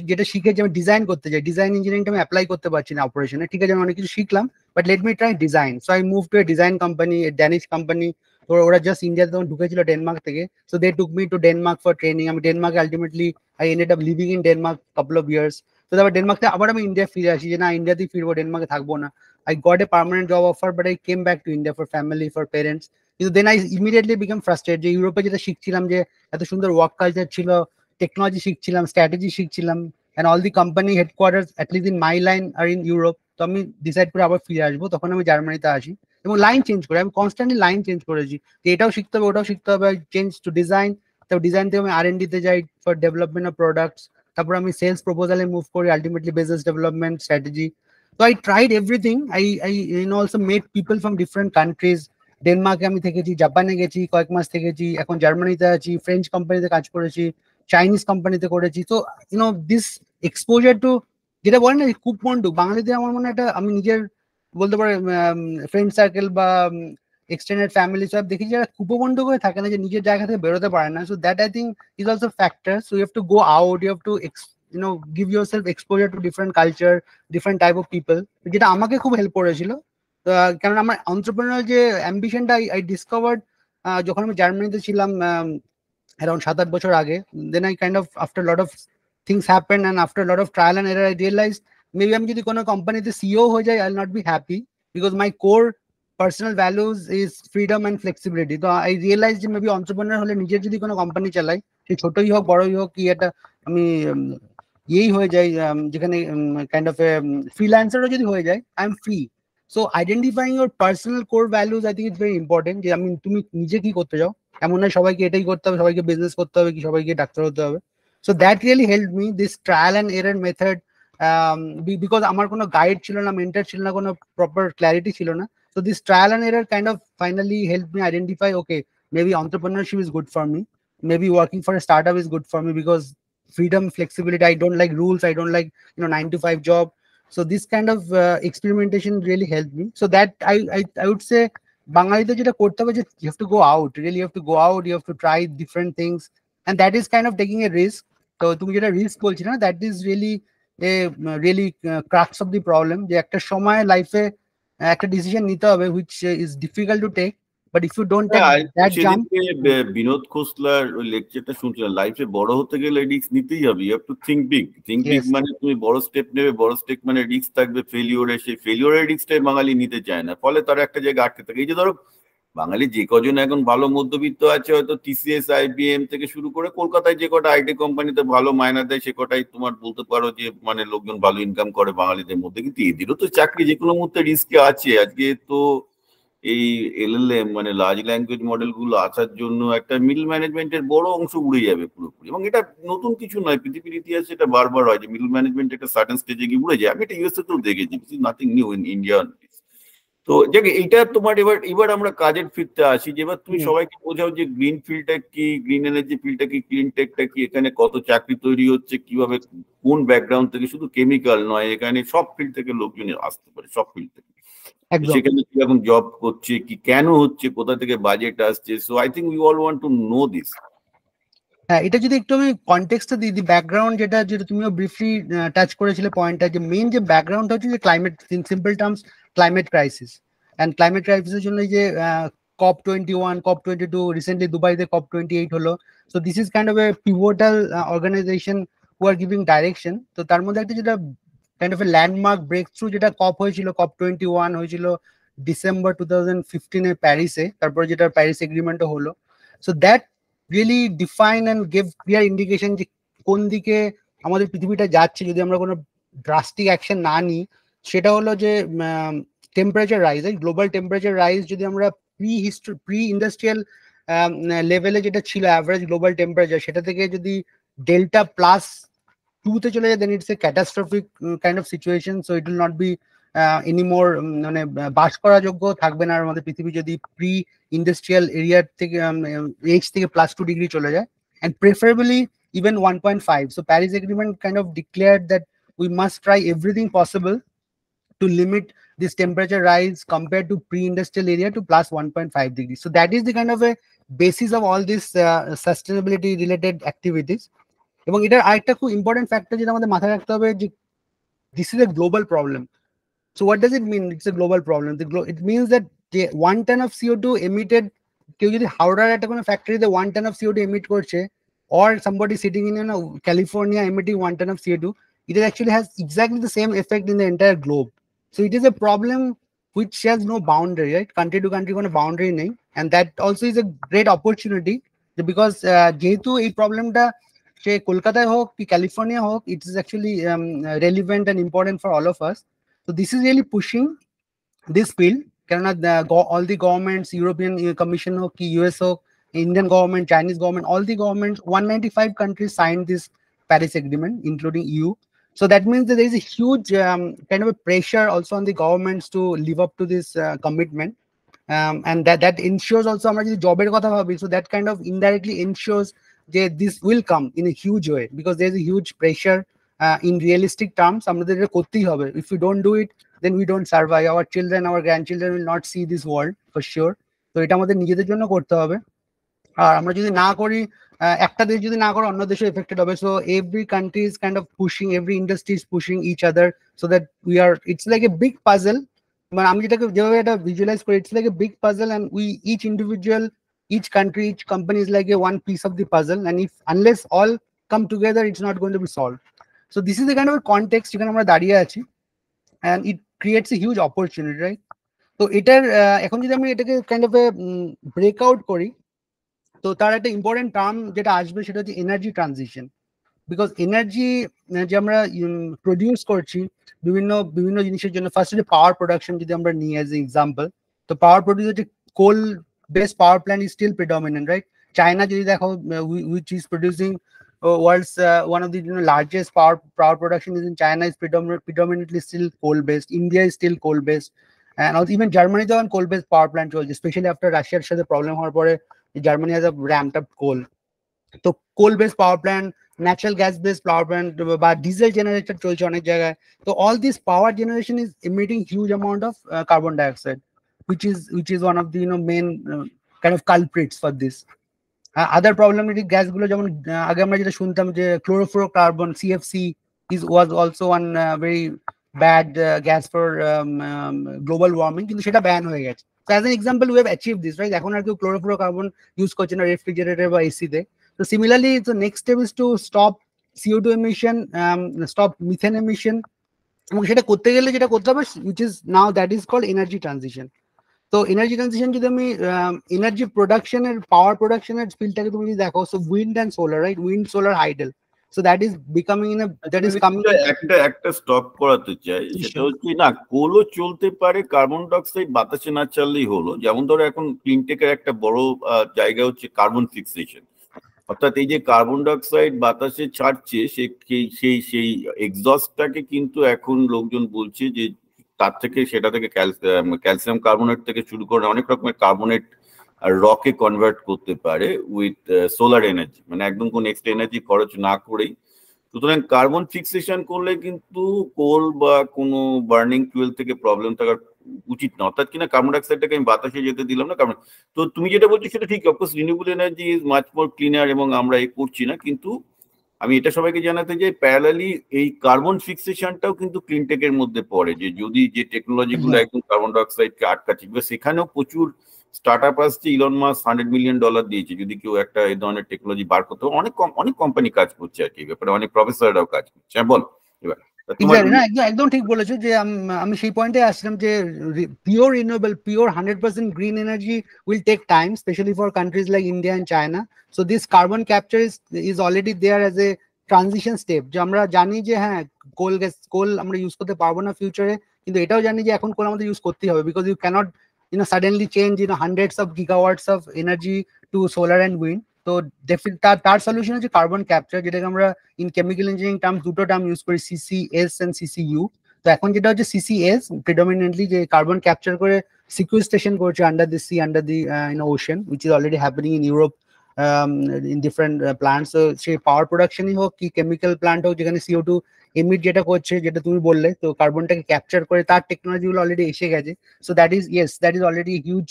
যেটা শিখেছি, আমি ডিজাইন করতে চাই, ডিজাইন ইঞ্জিনিয়ারিংটা আমি অ্যাপ্লাই করতে পারছি না অপারেশনে। ঠিক আছে, আমি অনেক কিছু শিখলাম, but let me try design. So I move to a design company, a Danish company. তো ওরা জাস্ট ইন্ডিয়াতে তখন ঢুকেছিল ডেনমার্ক থেকে। So they took me to Denmark for training. আমি ডেনমার্কে ultimately I ended up living in Denmark couple of years. তো তারপর ডেনমার্ক থেকে আবার আমি ইন্ডিয়া ফিরে আসি, যে না ইন্ডিয়াতেই ফিরবো, ডেনমার্কে থাকবো না। I got a permanent job offer, but I came back to India for family, for parents. কিন্তু then I immediately became frustrated যে ইউরোপে যেটা শিখছিলাম, যে এত সুন্দর ওয়ার্ক কালচার ছিল, টেকনোলজি শিখছিলাম, স্ট্র্যাটেজি শিখছিলাম, and all the company headquarters at least in my line are in Europe. তো আমি ডিসাইড করে আবার ফিরে আসবো, তখন আমি জার্মানিতে আসি এবং লাইন চেঞ্জ করি। আমি কনস্ট্যান্টলি লাইন চেঞ্জ করেছি, যে এটাও শিখতে হবে, ওটাও শিখতে হবে। চেঞ্জ টু ডিজাইন, তারপর ডিজাইন থেকে আমি আর&ডি তে যাই ফর ডেভেলপমেন্ট অফ প্রোডাক্টস। তারপর আমি সেলস প্রপোজালে মুভ করি, ultimately business development strategy. So I tried everything. I also met people from different countries. ডেনমার্কে আমি থেকেছি, জাপানে গেছি, কয়েক মাস থেকেছি, এখন জার্মানিতে আছি, ফ্রেঞ্চ কোম্পানিতে কাজ করেছি, চাইনিজ কোম্পানিতে করেছি। তো দিস এক্সপোজার টু, যেটা বলেন না কূপমন্ডু, বাঙালিতে আমার মনে হয় এটা, আমি নিজের বলতে পারি ফ্রেন্ড সার্কেল বা এক্সটেন্ডেড ফ্যামিলি সব দেখি যারা কূপমন্ডু হয়ে থাকে না, যে নিজের জায়গা থেকে বেরোতে পারে না। So that I think is also factor. So you have to go out, you have to give yourself exposure to different culture, different type of people, যেটা আমাকে খুব হেল্প করেছিল। কারণ আমার এন্টারপ্রেনার যে অ্যাম্বিশনটা আই ডিসকভার্ড যখন আমি জার্মানিতে ছিলাম অ্যারাউন্ড 7-8 বছর আগে। Then I kind of after lot of things happen and after lot of trial and error I realise maybe আমি যদি কোনো কোম্পানিতে সিও হয়ে যাই, I will not be happy, because my core personal values is freedom and flexibility. তো I realise যে maybe entrepreneur হলে নিজের যদি কোনো কোম্পানি চালাই, সে ছোটই হোক বড়ই হোক, কি এটা আমি ইয়েই হয়ে যায়, যেখানে কাইন্ড অফ ফ্রিল্যান্সারও যদি হয়ে যায়, I am free. So identifying your personal core values I think it's very important. যে তুমি নিজে কি করতে চাও, এমন নয় সবাইকে এটাই করতে হবে, সবাইকে বিজনেস করতে হবে, কি সবাইকে ডাক্তার হতে হবে। So that really help me, this trial and error method, because আমার কোনো গাইড ছিল না, মেন্টর ছিল না, কোনো প্রপার ক্ল্যারিটি ছিল না। So this trial and error kind of finally helped me identify, okay, maybe entrepreneurship is good for me, maybe working for a startup is good for me, because freedom, flexibility, I don't like rules, I don't like 9 to 5 job. So this kind of experimentation really helped me. So that I would say বাঙালিতে যেটা করতে হবে যে you have to go out, really you have to go out, you have to try different things, and that is kind of taking a risk. তো তুমি যেটা risk বলছিলে না, that is really a really crux of the problem, যে একটা সময় লাইফে একটা ডিসিশন নিতে হবে which is difficult to take, but if you don't take that jump. সেদিনকে বিনোদ খোসলার ওই লেকচারটা শুনছিলাম, লাইফে বড় হতে গেলে রিস্ক নিতেই হবে, you have to think big. Think big মানে তুমি বড় স্টেপ নেবে, বড় স্টেপ মানে রিস্ক থাকবে ফেলিওরে, সেই ফেলিওরের রিস্কটাই বাঙালি নিতে চায় না, ফলে তারা একটা জায়গায় আটকে থাকে। এই যে ধরো বাঙালি যে কজন এখন ভালো মধ্যবিত্ত আছে, হয়তো টিসিএস আইবিএম থেকে শুরু করে কলকাতায় যে কটা আইটি কোম্পানিতে ভালো মায়না দেয় সে কটাই তোমার বলতে পারো যে মানে লোকজন ভালো ইনকাম করে বাঙালিদের মধ্যে, কিন্তু এদেরও তো চাকরি যে কোনো মুহূর্তে রিস্কে আছে। আজকে তো এই এলএলএম মানে লার্জ ল্যাঙ্গুয়েজ মডেল গুলো আসার জন্য একটা মিডল ম্যানেজমেন্টের বড় অংশ উড়ে যাবে পুরোপুরি, এবং এটা নতুন কিছু নয়, পৃথিবীর ইতিহাসে এটা বারবার হয় যে মিডল ম্যানেজমেন্ট একটা সার্টেন স্টেজে গিয়ে উড়ে যায়। আমি এটা ইউএসএ তেও দেখেছি, নাথিং নিউ ইন ইন্ডিয়া। তো যাকে এটা তোমার এবার আমরা কাজের ফিল্ডে আসি, যে এবার তুমি সবাইকে বোঝাও যে গ্রিন ফিল্ডটা কি, গ্রিন এনার্জি ফিল্ডটা কি, ক্লিন টেকটা কি, এখানে কত চাকরি তৈরি হচ্ছে, কিভাবে কোন ব্যাকগ্রাউন্ড থেকে, শুধু কেমিক্যাল নয়, এখানে সব ফিল্ড থেকে লোকজন আসতে পারে, সব ফিল্ড থেকে, সেখানে কি এখন জব করছে, কি কেন হচ্ছে, কোথা থেকে বাজেট আসছে। So I think we all want to know this. হ্যাঁ, এটা যদি একটু আমি কনটেক্সটটা দিই, ব্যাকগ্রাউন্ড যেটা তুমিও ব্রিফলি টাচ করেছিলে পয়েন্টটা, যে মেইন যে ব্যাকগ্রাউন্ড হচ্ছে যে climate, in simple terms climate crisis. And climate ক্রাইসিসের জন্য যে COP21, COP22, রিসেন্টলি দুবাইতে COP28 হলো। So this is kind of a pivotal organisation who are giving direction. তো তার মধ্যে একটা যেটা kind of a landmark breakthrough যেটা COP হয়েছিল, COP21 হয়েছিল ডিসেম্বর 2015 প্যারিসে, তারপরে যেটা প্যারিস এগ্রিমেন্টও হলো। So that really define and give clear indication যে কোন দিকে আমাদের পৃথিবীটা যাচ্ছে যদি আমরা কোনো ড্রাস্টিক অ্যাকশন না নিই। সেটা হলো যে temperature rise, global temperature rise যদি আমরা প্রি ইন্ডাস্ট্রিয়াল লেভেলে যেটা ছিল অ্যাভারেজ গ্লোবাল টেম্পারেচার, সেটা থেকে যদি ডেল্টা +2 চলে যায়, then it's a catastrophic kind of situation. So it will not be anymore, মানে বাস করা যোগ্য থাকবে না আমাদের পৃথিবী যদি প্রি ইন্ডাস্ট্রিয়াল এরিয়া থেকে এজ থেকে +2 ডিগ্রি চলে যায়, and preferably even 1.5. So Paris Agreement kind of declared that we must try everything possible to limit this temperature rise compared to pre-industrial area to +1.5 degrees. So that is the kind of a basis of all these sustainability related activities. এবং এটার আরেকটা খুব important factor যেটা আমাদের মাথায় রাখতে হবে, যে this is a global problem. So what does it mean it's a global problem? It means that 1 ton of CO2 emitted, কেউ যদি হাওড়ার একটা কোনো ফ্যাক্টরিতে 1 ton of CO2 emit করছে, or somebody sitting in California emitting 1 ton of CO2, it actually has exactly the same effect in the entire globe. So it is a problem which has no boundary, right? Country to country কোনো boundary নেই, and that also is a great opportunity because যেহেতু এই প্রবলেমটা সে কলকাতায় হোক কি California হোক, it is actually relevant and important for all of us. So this is really pushing this field. All the governments, European Commission hook, US hook, Indian government, Chinese government, all the governments, 195 countries signed this Paris Agreement, including EU. So that means that there is a huge kind of a pressure also on the governments to live up to this commitment. And that ensures also আমরা যদি জবের কথা ভাবি, so that kind of indirectly ensures that this will come in a huge way because there is a huge pressure in realistic terms. আমাদের এটা করতেই হবে. If we don't do it, then we don't survive. Our children, our grandchildren will not see this world for sure. তো এটা আমাদের নিজেদের জন্য করতে হবে। আর আমরা যদি না করি, একটা দেশ যদি না করে অন্য দেশে এফেক্টেড হবে। So every country is kind of pushing, every industry is pushing each other so that we are, it's like a big puzzle. মানে আমি যেটাকে যেভাবে এটা ভিজুয়ালাইজ করি, it's like a big puzzle and we each individual, each country, each company is like a one piece of the puzzle, and if unless all come together, it's not going to be solved. So this is the kind of a context যেখানে আমরা দাঁড়িয়ে আছি, and it creates a huge opportunity, right? তো এটার এখন যদি আমি এটাকে কাইন্ড অফ এ ব্রেকআউট করি, তো তার একটা ইম্পর্টেন্ট টার্ম যেটা আসবে সেটা হচ্ছে এনার্জি ট্রানজিশন। বিকজ এনার্জি যে আমরা প্রডিউস করছি বিভিন্ন বিভিন্ন জিনিসের জন্য, ফার্স্ট হচ্ছে পাওয়ার প্রোডাকশন যদি আমরা নিই অ্যাজ এ এক্সাম্পল, তো পাওয়ার প্রডিউস হচ্ছে কোল based power plant is still predominant, right? China যদি দেখো, which is producing world's one of the largest power production is in China, is predominantly still coal based. India is still coal based. and also even Germany তো এখন coal based power plant চলছে, especially after রাশিয়ার সাথে problem হওয়ার পরে Germany has a ramped up coal. তো coal base power plant, natural gas base power plant বা diesel generator চলছে অনেক জায়গায়। তো all this power generation is emitting huge amount of carbon dioxide, which is one of the main kind of culprits for this. Other problematic গ্যাসগুলো যেমন আগে আমরা যেটা শুনতাম যে chlorofluorocarbon CFC was also one very bad gas for global warming, কিন্তু সেটা ban হয়ে গেছে। So as an example we have achieved this, right? এখন আর কেউ ক্লোরোফ্লোরোকার্বন ইউজ করছে না রেফ্রিজারেটর বা এসিতে। So similarly the next step is to stop CO2 emission, stop methane emission, এবং সেটা করতে গেলে যেটা করতে হবে which is now that is called energy transition. তো এনার্জি ট্রানজিশন যদি আমি এনার্জি প্রোডাকশনের পাওয়ার প্রোডাকশনের ফিল্ডটাকে তুমি যদি দেখো, so wind and solar, right? Wind solar hydel, so that is becoming in that is coming. একটা স্টপ করাতে চাই, সেটা হচ্ছে না কোলও চলতে পারে, কার্বন ডাইঅক্সাইড বাতাসে না চাললেই হলো। যেমন ধরো এখন ক্লিনটেকের একটা বড় জায়গা হচ্ছে কার্বন ফিক্সেশন, অর্থাৎ এই যে কার্বন ডাইঅক্সাইড বাতাসে ছাড়ছে সেই এক্সস্টটাকে কিন্তু এখন লোকজন বলছে যে তার থেকে সেটা থেকে ক্যালসিয়াম কার্বনেট থেকে শুরু করে অনেক রকমের কার্বনেট রকে কনভার্ট করতে পারে উইথ সোলার এনার্জি, মানে একদম কোন এক্সট্রা এনার্জি খরচ না করেই। সুতরাং কার্বন ফিক্সেশন করলে কিন্তু কোল বা কোনো বার্নিং ফুয়েল থেকে প্রবলেম থাকার উচিত না, অর্থাৎ কিনা কার্বন ডাইঅক্সাইডটাকে আমি বাতাসে যেতে দিলাম না। কারণ তো তুমি যেটা বলছো সেটা ঠিক, of course renewable energy is much more cleaner এবং আমরা এই করছি না, কিন্তু আমি এটা সবাইকে জানাতে চাই প্যারালালি এই কার্বন ফিক্সেশনটাও কিন্তু ক্লিনটেকের মধ্যে পড়ে, যে যদি যে টেকনোলজি গুলো একদম কার্বন ডাইঅক্সাইডকে আটকাচ্ছে, সেখানেও প্রচুর স্টার্ট আপ আসছে। ইলন মাস্ক $100 মিলিয়ন দিয়েছে যদি কেউ একটা এই ধরনের টেকনোলজি বার করতে। অনেক কোম্পানি কাজ করছে আর কি ব্যাপারে, অনেক প্রফেসররাও কাজ করছে। হ্যাঁ বল এবার। একদম ঠিক বলেছো যে আমি সেই পয়েন্টে আসলাম যে pure renewable, pure 100% green energy will take time, specially for countries like India and China. So this carbon capture is already there as a transition step. যে আমরা জানি যে হ্যাঁ কোল আমরা ইউজ করতে পারবো না ফিউচারে, কিন্তু এটাও জানি যে এখন কোল আমাদের ইউজ করতেই হবে, because you can't suddenly change hundreds of gigawatts of energy to solar and wind. তো তার সলিউশন হচ্ছে কার্বন ক্যাপচার, যেটাকে আমরা ইন কেমিক্যাল ইঞ্জিনিয়ারিং টার্ম দুটো টার্ম ইউজ করি, CCS এন্ড CCU। তো এখন যেটা হচ্ছে CCS প্রিডমিনেন্টলি যে কার্বন ক্যাপচার করে সিকুয়েস্ট্রেশন করছে under the sea, under the ocean, which is already happening in Europe in different plants. So সেই পাওয়ার প্রোডাকশনই হোক কি কেমিক্যাল প্লান্ট হোক, যেখানে CO2 এমিট যেটা করছে, যেটা তুমি বললে, তো কার্বনটাকে ক্যাপচার করে তার টেকনোলজি গুলো অলরেডি এসে গেছে। So that is already huge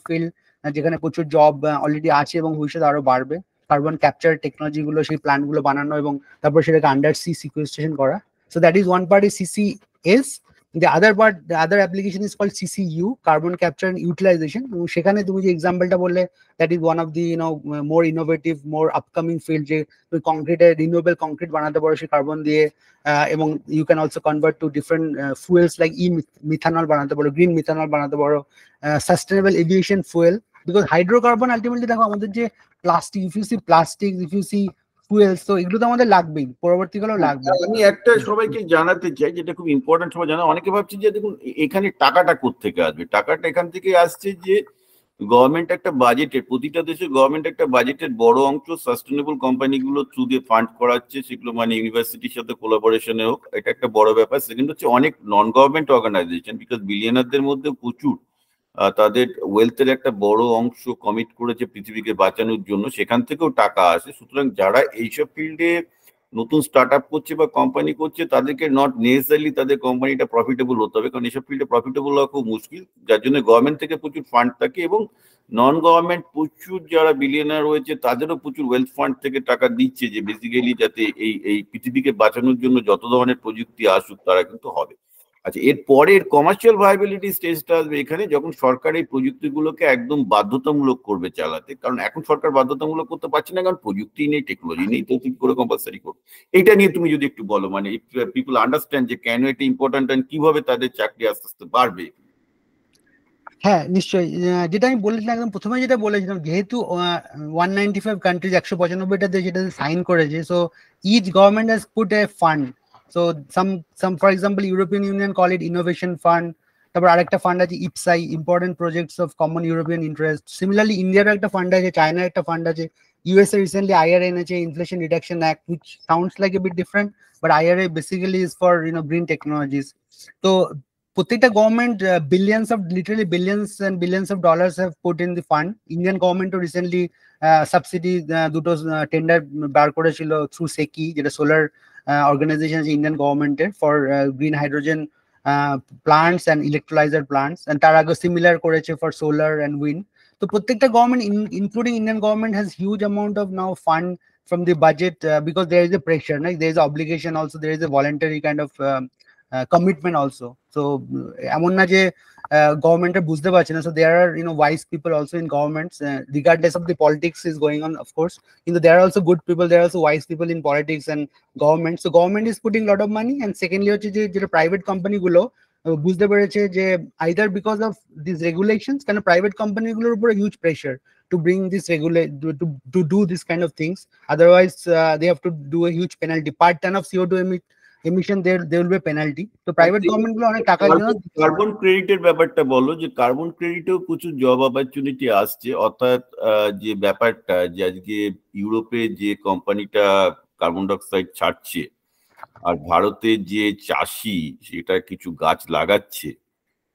field, যেখানে প্রচুর জব অলরেডি আছে এবং ভবিষ্যতে আরো বাড়বে। কার্বন ক্যাপচার টেকনোলজি গুলো, সেই প্ল্যান্ট গুলো বানানো এবং তারপর সেটাকে আন্ডার সি সিকুয়েস্ট্রেশন করা। So that is one part is CCS. The other part, the other application is called CCU, carbon capture and utilization. সেখানে তুমি যে এক্সাম্পলটা বললে, that is one of the more innovative, more upcoming field, যে তুমি কংক্রিটে renewable concrete বানাতে পারো সেই carbon দিয়ে, এবং you can also convert to different fuels like methanol বানাতে পারো, গ্রিন মিথানল বানাতে পারো, sustainable aviation fuel, because hydrocarbon ultimately দেখো আমাদের যে plastic, if you see fuels, তো এগুলো তো আমাদের লাগবেই, পরবর্তীকালেও লাগবে। আমি একটা সবাইকে জানাতে চাই, যেটা খুব ইম্পর্টেন্ট সবাই জানা। অনেকে ভাবছে যে দেখুন এখানে টাকাটা কোত্থেকে আসবে। টাকাটা এখান থেকে আসছে যে গভর্নমেন্ট একটা বাজেটের, প্রতিটা দেশে গভর্নমেন্ট একটা বাজেটের বড় অংশ সাস্টেনেবল কোম্পানিগুলো থ্রু দিয়ে ফান্ড করাচ্ছে, সেগুলো মানে ইউনিভার্সিটির সাথে কোলাবোরেশনে হোক, এটা একটা বড় ব্যাপার। সেকেন্ড হচ্ছে অনেক নন গভর্নমেন্ট অর্গানাইজেশন, বিকজ বিলিয়নারদের মধ্যে প্রচুর তাদের ওয়েলথের একটা বড় অংশ কমিট করেছে পৃথিবীকে বাঁচানোর জন্য, সেখান থেকেও টাকা আসে। সুতরাং যারা এইসব ফিল্ডে নতুন স্টার্ট আপ করছে বা কোম্পানি করছে, তাদেরকে নট নেসেসারিলি তাদের কোম্পানিটা প্রফিটেবল হতে হবে, কারণ এইসব ফিল্ডে প্রফিটেবল হওয়া খুব মুশকিল, যার জন্য গভর্নমেন্ট থেকে প্রচুর ফান্ড থাকে এবং নন গভর্নমেন্ট প্রচুর যারা বিলিয়নার রয়েছে তাদেরও প্রচুর ওয়েলথ ফান্ড থেকে টাকা দিচ্ছে, যে বেসিক্যালি যাতে এই পৃথিবীকে বাঁচানোর জন্য যত ধরনের প্রযুক্তি আসুক তারা কিন্তু হবে। আচ্ছা, এর পরের কমার্শিয়াল ভায়াবিলিটি স্টেজটা আসবে এখানে, যখন সরকার এই প্রযুক্তিগুলোকে একদম বাধ্যতামূলক করবে চালাতে। কারণ এখন সরকার বাধ্যতামূলক করতে পারছে না, কারণ প্রযুক্তি নেই, টেকনোলজি নেই, তো ঠিক করে কম্পালসারি করবে। এটা নিয়ে তুমি যদি একটু বলো, মানে পিপল আন্ডারস্ট্যান্ড যে কেন এটা ইম্পর্টেন্ট এন্ড কিভাবে তাদের চাকরি আস্তে আস্তে বাড়বে। হ্যাঁ নিশ্চয়ই, যেটা আমি বলেছিলাম একদম প্রথমে, যেটা বলেছিলাম, যেহেতু 195 কান্ট্রিজ, 195টা দেশ যেটা সাইন করেছে, so each government has put a fund. So some for example European Union call it innovation fund, তারপর আরেকটা ফান্ড আছে IPCEI, important projects of common European interest. Similarly ইন্ডিয়ার একটা ফান্ড আছে, চায়নার একটা ফান্ড আছে, USA recently IRA এনেছে, inflation reduction act, which sounds like a bit different, but IRA basically is for green technologies. তো প্রত্যেকটা government literally billions and billions of dollars have put in the fund. Indian government recently subsidy দুটো tender বার করেছিল through SECI, যেটা solar organisation আছে ইন্ডিয়ান গভর্নমেন্টের, for green hydrogen plants and electrolyser plants, and তার আগে সিমিলার করেছে ফর সোলার অ্যান্ড উইন্ড। তো প্রত্যেকটা government including Indian government has huge amount of now fund from the budget, because there is a pressure, right? There is obligation also, there is a voluntary kind of commitment also. So এমন না যে গভর্নমেন্টে বুঝতে পারছে না। So there are wise people also in governments, regardless of the politics is going on, of course, there are also good people, there are also wise people in politics and government. So government is putting a lot of money, and secondly হচ্ছে যে private company গুলো বুঝতে পেরেছে যে either because of these regulations, কারণ private company গুলোর উপর huge pressure to bring this to do this kind of things. Otherwise they have to do a huge penalty. Part 10 of CO2 emission, there will be a penalty. So private government গুলো অনেক টাকার জন্য carbon ক্রেডিটের ব্যাপারটা বলো, যে carbon ক্রেডিটেও প্রচুর job opportunity আসছে। অর্থাৎ যে ব্যাপারটা যে আজকে ইউরোপে যে কোম্পানিটা কার্বন ডাইঅক্সাইড ছাড়ছে, আর ভারতে যে চাষি সেটা কিছু গাছ লাগাচ্ছে,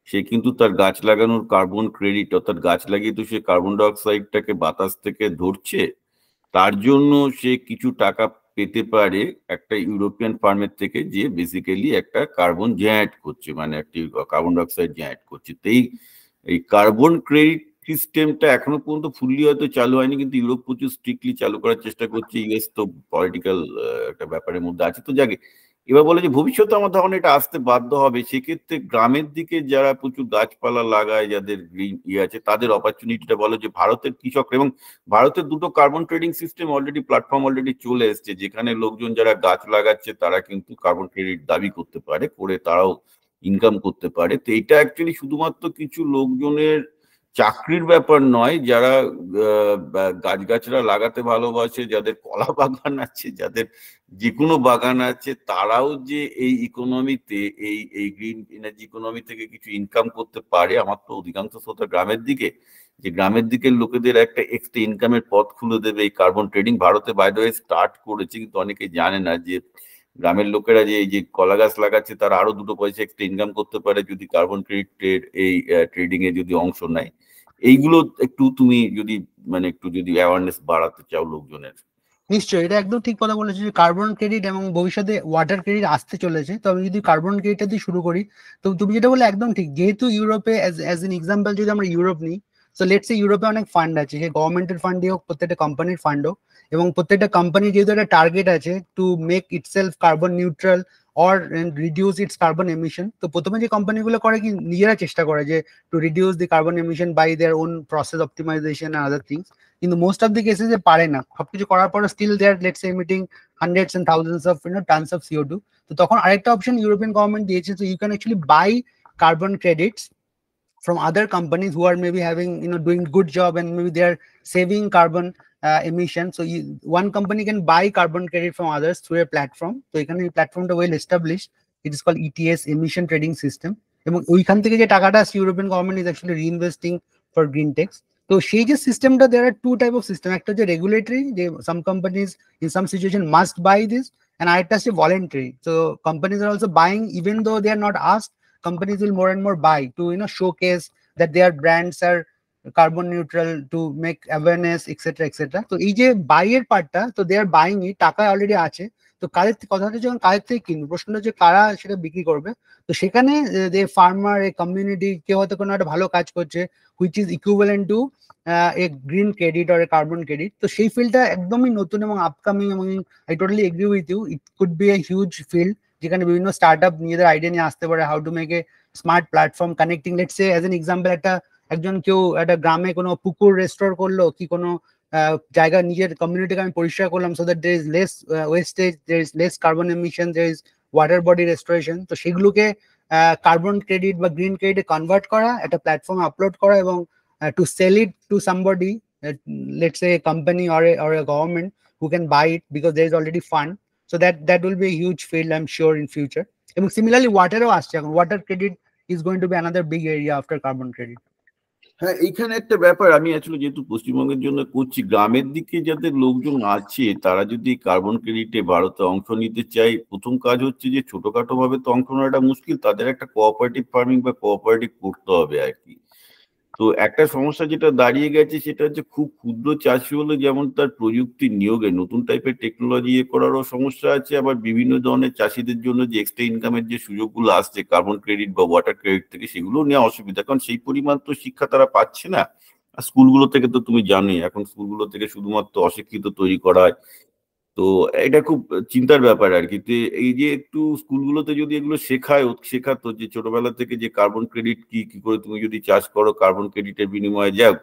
সে কিন্তু তার গাছ লাগানোর কার্বন ক্রেডিট, অর্থাৎ গাছ লাগিয়ে তো সে কার্বন ডাইঅক্সাইডটাকে বাতাস থেকে ধরছে, তার জন্য সে কিছু টাকা পেতে পারে একটা ইউরোপিয়ান ফার্মের থেকে, যে বেসিক্যালি একটা কার্বন জেনারেট করছে, মানে একটি কার্বন ডাইঅক্সাইড জেনারেট করছে। তো এই কার্বন ক্রেডিট সিস্টেমটা এখনো পর্যন্ত ফুললি হয়তো চালু হয়নি, কিন্তু ইউরোপ প্রচুর স্ট্রিক্টলি চালু করার চেষ্টা করছে। ইউএস তো পলিটিক্যাল একটা ব্যাপারের মধ্যে আছে। তো যাকে এবার বলে যে ভবিষ্যতে আমার ধারণা এটা আসতে বাধ্য হবে। সেক্ষেত্রে গ্রামের দিকে যারা প্রচুর গাছপালা লাগায়, যাদের গ্রিন আছে, তাদের অপরচুনিটিটা বলো যে ভারতের কৃষকরা, এবং ভারতের দুটো carbon trading system already, platform already চলে এসছে, যেখানে লোকজন যারা গাছ লাগাচ্ছে তারা কিন্তু কার্বন ক্রেডিট দাবি করতে পারে, করে তারাও ইনকাম করতে পারে। তো এটা অ্যাকচুয়ালি শুধুমাত্র কিছু লোকজনের চাকরির ব্যাপার নয়, যারা গাছগাছরা লাগাতে ভালোবাসে, যাদের কলা বাগান আছে, যাদের যে কোনো বাগান আছে, তারাও যে এই ইকোনমিতে, এই গ্রিন এনার্জি ইকোনমি থেকে কিছু ইনকাম করতে পারে। আমার তো অধিকাংশ শ্রোতা গ্রামের দিকে, যে গ্রামের দিকের লোকেদের একটা এক্সট্রা ইনকামের পথ খুলে দেবে এই কার্বন ট্রেডিং। ভারতে বাই দ্য ওয়ে স্টার্ট করেছে, কিন্তু অনেকে জানে না যে গ্রামের লোকেরা যে এই যে কলা গাছ লাগাচ্ছে, তারা আরো দুটো পয়সা এক্সট্রা ইনকাম করতে পারে যদি কার্বন ক্রেডিটের এই ট্রেডিং এ যদি অংশ নেয়। এইগুলো একটু তুমি যদি একটু যদি অ্যাওয়ারনেস বাড়াতে চাও লোকজনের। নিশ্চয়ই, এটা একদম ঠিক কথা বলেছো যে কার্বন ক্রেডিট এবং ভবিষ্যতে ওয়াটার ক্রেডিট আসতে চলেছে। তো আমি যদি কার্বন ক্রেডিটটা দিয়ে শুরু করি, তো তুমি যেটা বলে একদম ঠিক। যেহেতু ইউরোপে অ্যাজ এন এক্সাম্পল যদি আমরা ইউরোপ নিই, সো লেটস সে ইউরোপে অনেক ফান্ড আছে, সে গভর্নমেন্টের ফান্ডই হোক, প্রত্যেকটা কোম্পানির ফান্ড হোক, এবং প্রত্যেকটা কোম্পানি যেহেতু একটা টার্গেট আছে to make itself carbon neutral or reduce its carbon emission. তো প্রথমে যে কোম্পানিগুলো করে কি, নিজেরা চেষ্টা করে যে to reduce the carbon emission by their own process optimisation and other things, কিন্তু মোস্ট অফ দি কেসেস পারে না। সবকিছু করার পরে still they are let's say emitting hundreds and thousands of tons of CO2। তো তখন আরেকটা অপশন ইউরোপিয়ান গভর্নমেন্ট দিয়েছে, so you can actually buy carbon credits from other companies who are maybe having doing good job, and maybe they are saving carbon emission. So one company can buy carbon credit from others through a platform. So এখানে এই প্ল্যাটফর্মটা well established, it is called ETS, emission trading system, এবং ওইখান থেকে যে টাকাটা আসছে European government is actually reinvesting for green techs. তো সেই যে সিস্টেমটা, there are two type of system, একটা যে রেগুলেটরি, যে some companies in some situation must buy this, and আরেকটা আছে voluntary. So companies are also buying even though they are not asked. Companies will more and more buy to showcase that their brands are carbon neutral, to make awareness, etc. etc. তো এই যে by এর পার্টটা, তো দে আর buying ইট, টাকা already আছে। তো কাদের কথাটা যখন কাদের থেকে কিনবে, প্রশ্নটা যে কারা সেটা বিক্রি করবে। তো সেখানে যে ফার্মার, এ কমিউনিটি, কেউ হয়তো কোনো একটা ভালো কাজ করছে which is equivalent to a green credit or a carbon credit. তো সেই ফিল্ডটা একদমই নতুন এবং আপকামিং, এবং I totally agree with you, it could be a huge field, যেখানে বিভিন্ন স্টার্টআপ নিজেদের আইডিয়া নিয়ে আসতে পারে, how to make a smart platform connecting, let's say as an example, একজন কেউ একটা গ্রামে কোনো পুকুর রেস্টোর করলো, কি কোনো জায়গা নিজের কমিউনিটিকে আমি পরিষ্কার করলাম, so that there is less wastage, there is less carbon emission, there is water body restoration. তো সেগুলোকে কার্বন ক্রেডিট বা গ্রিন ক্রেডিটে কনভার্ট করা, একটা প্ল্যাটফর্মে আপলোড করা, এবং to sell it to somebody, let's say company or a government who can buy it because there is already fund. So that will be a huge field, I'm sure, in future. And similarly, water আসছে এখন, water credit is going to be another big area after carbon credit. হ্যাঁ, এইখানে একটা ব্যাপার, আমি আসলে যেহেতু পশ্চিমবঙ্গের জন্য করছি, গ্রামের দিকে যাদের লোকজন আছে তারা যদি কার্বন ক্রেডিটে ভারতে অংশ নিতে চায়, প্রথম কাজ হচ্ছে যে ছোটখাটো ভাবে তো অংশ নেওয়াটা মুশকিল, তাদের একটা কোঅপারেটিভ ফার্মিং বা কোঅপারেটিভ করতে হবে আর কি। তো একটা সমস্যা যেটা দাঁড়িয়ে গেছে সেটা হচ্ছে খুব ক্ষুদ্র চাষি হলে যেমন তার প্রযুক্তি নিয়োগে নতুন টাইপের টেকনোলজি করারও সমস্যা আছে, আবার বিভিন্ন ধরনের চাষিদের জন্য যে এক্সট্রা ইনকামের যে সুযোগগুলো আসছে কার্বন ক্রেডিট বা ওয়াটার ক্রেডিট থেকে, সেগুলো নেওয়া অসুবিধা, কারণ সেই পরিমাণ তো শিক্ষা তারা পাচ্ছে না। আর স্কুলগুলো থেকে তো তুমি জানোই এখন স্কুলগুলো থেকে শুধুমাত্র অশিক্ষিত তৈরি করা হয়। তো এটা খুব চিন্তার ব্যাপার আর কি। তো এই যে একটু স্কুলগুলোতে যদি এগুলো শেখাতো যে ছোটবেলা থেকে যে কার্বন ক্রেডিট কি কি করে তুমি যদি চাষ করো কার্বন ক্রেডিটের বিনিময়ে যাক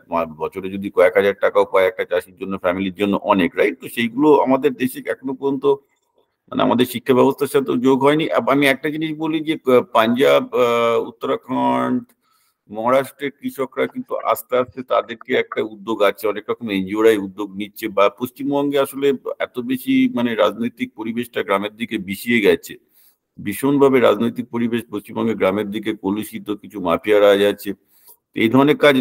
বছরে যদি কয়েক হাজার টাকাও পায় একটা চাষির জন্য, ফ্যামিলির জন্য অনেক, রাইট? তো সেইগুলো আমাদের দেশে এখনো পর্যন্ত মানে আমাদের শিক্ষা ব্যবস্থার সাথে যোগ হয়নি। আমি একটা জিনিস বলি যে পাঞ্জাব, উত্তরাখণ্ড, মহারাষ্ট্রের কৃষকরা কিন্তু আস্তে আস্তে তাদেরকে একটা উদ্যোগ আছে, অনেক রকম এনজিওরাই উদ্যোগ নিচ্ছে, বা পশ্চিমবঙ্গে আসলে এত বেশি মানে রাজনৈতিক পরিবেশটা গ্রামের দিকে বিষিয়ে গেছে, ভীষণভাবে রাজনৈতিক পরিবেশ পশ্চিমবঙ্গে গ্রামের দিকে কলুষিত, কিছু মাফিয়া রাজ আছে। এই ধরনের কাজ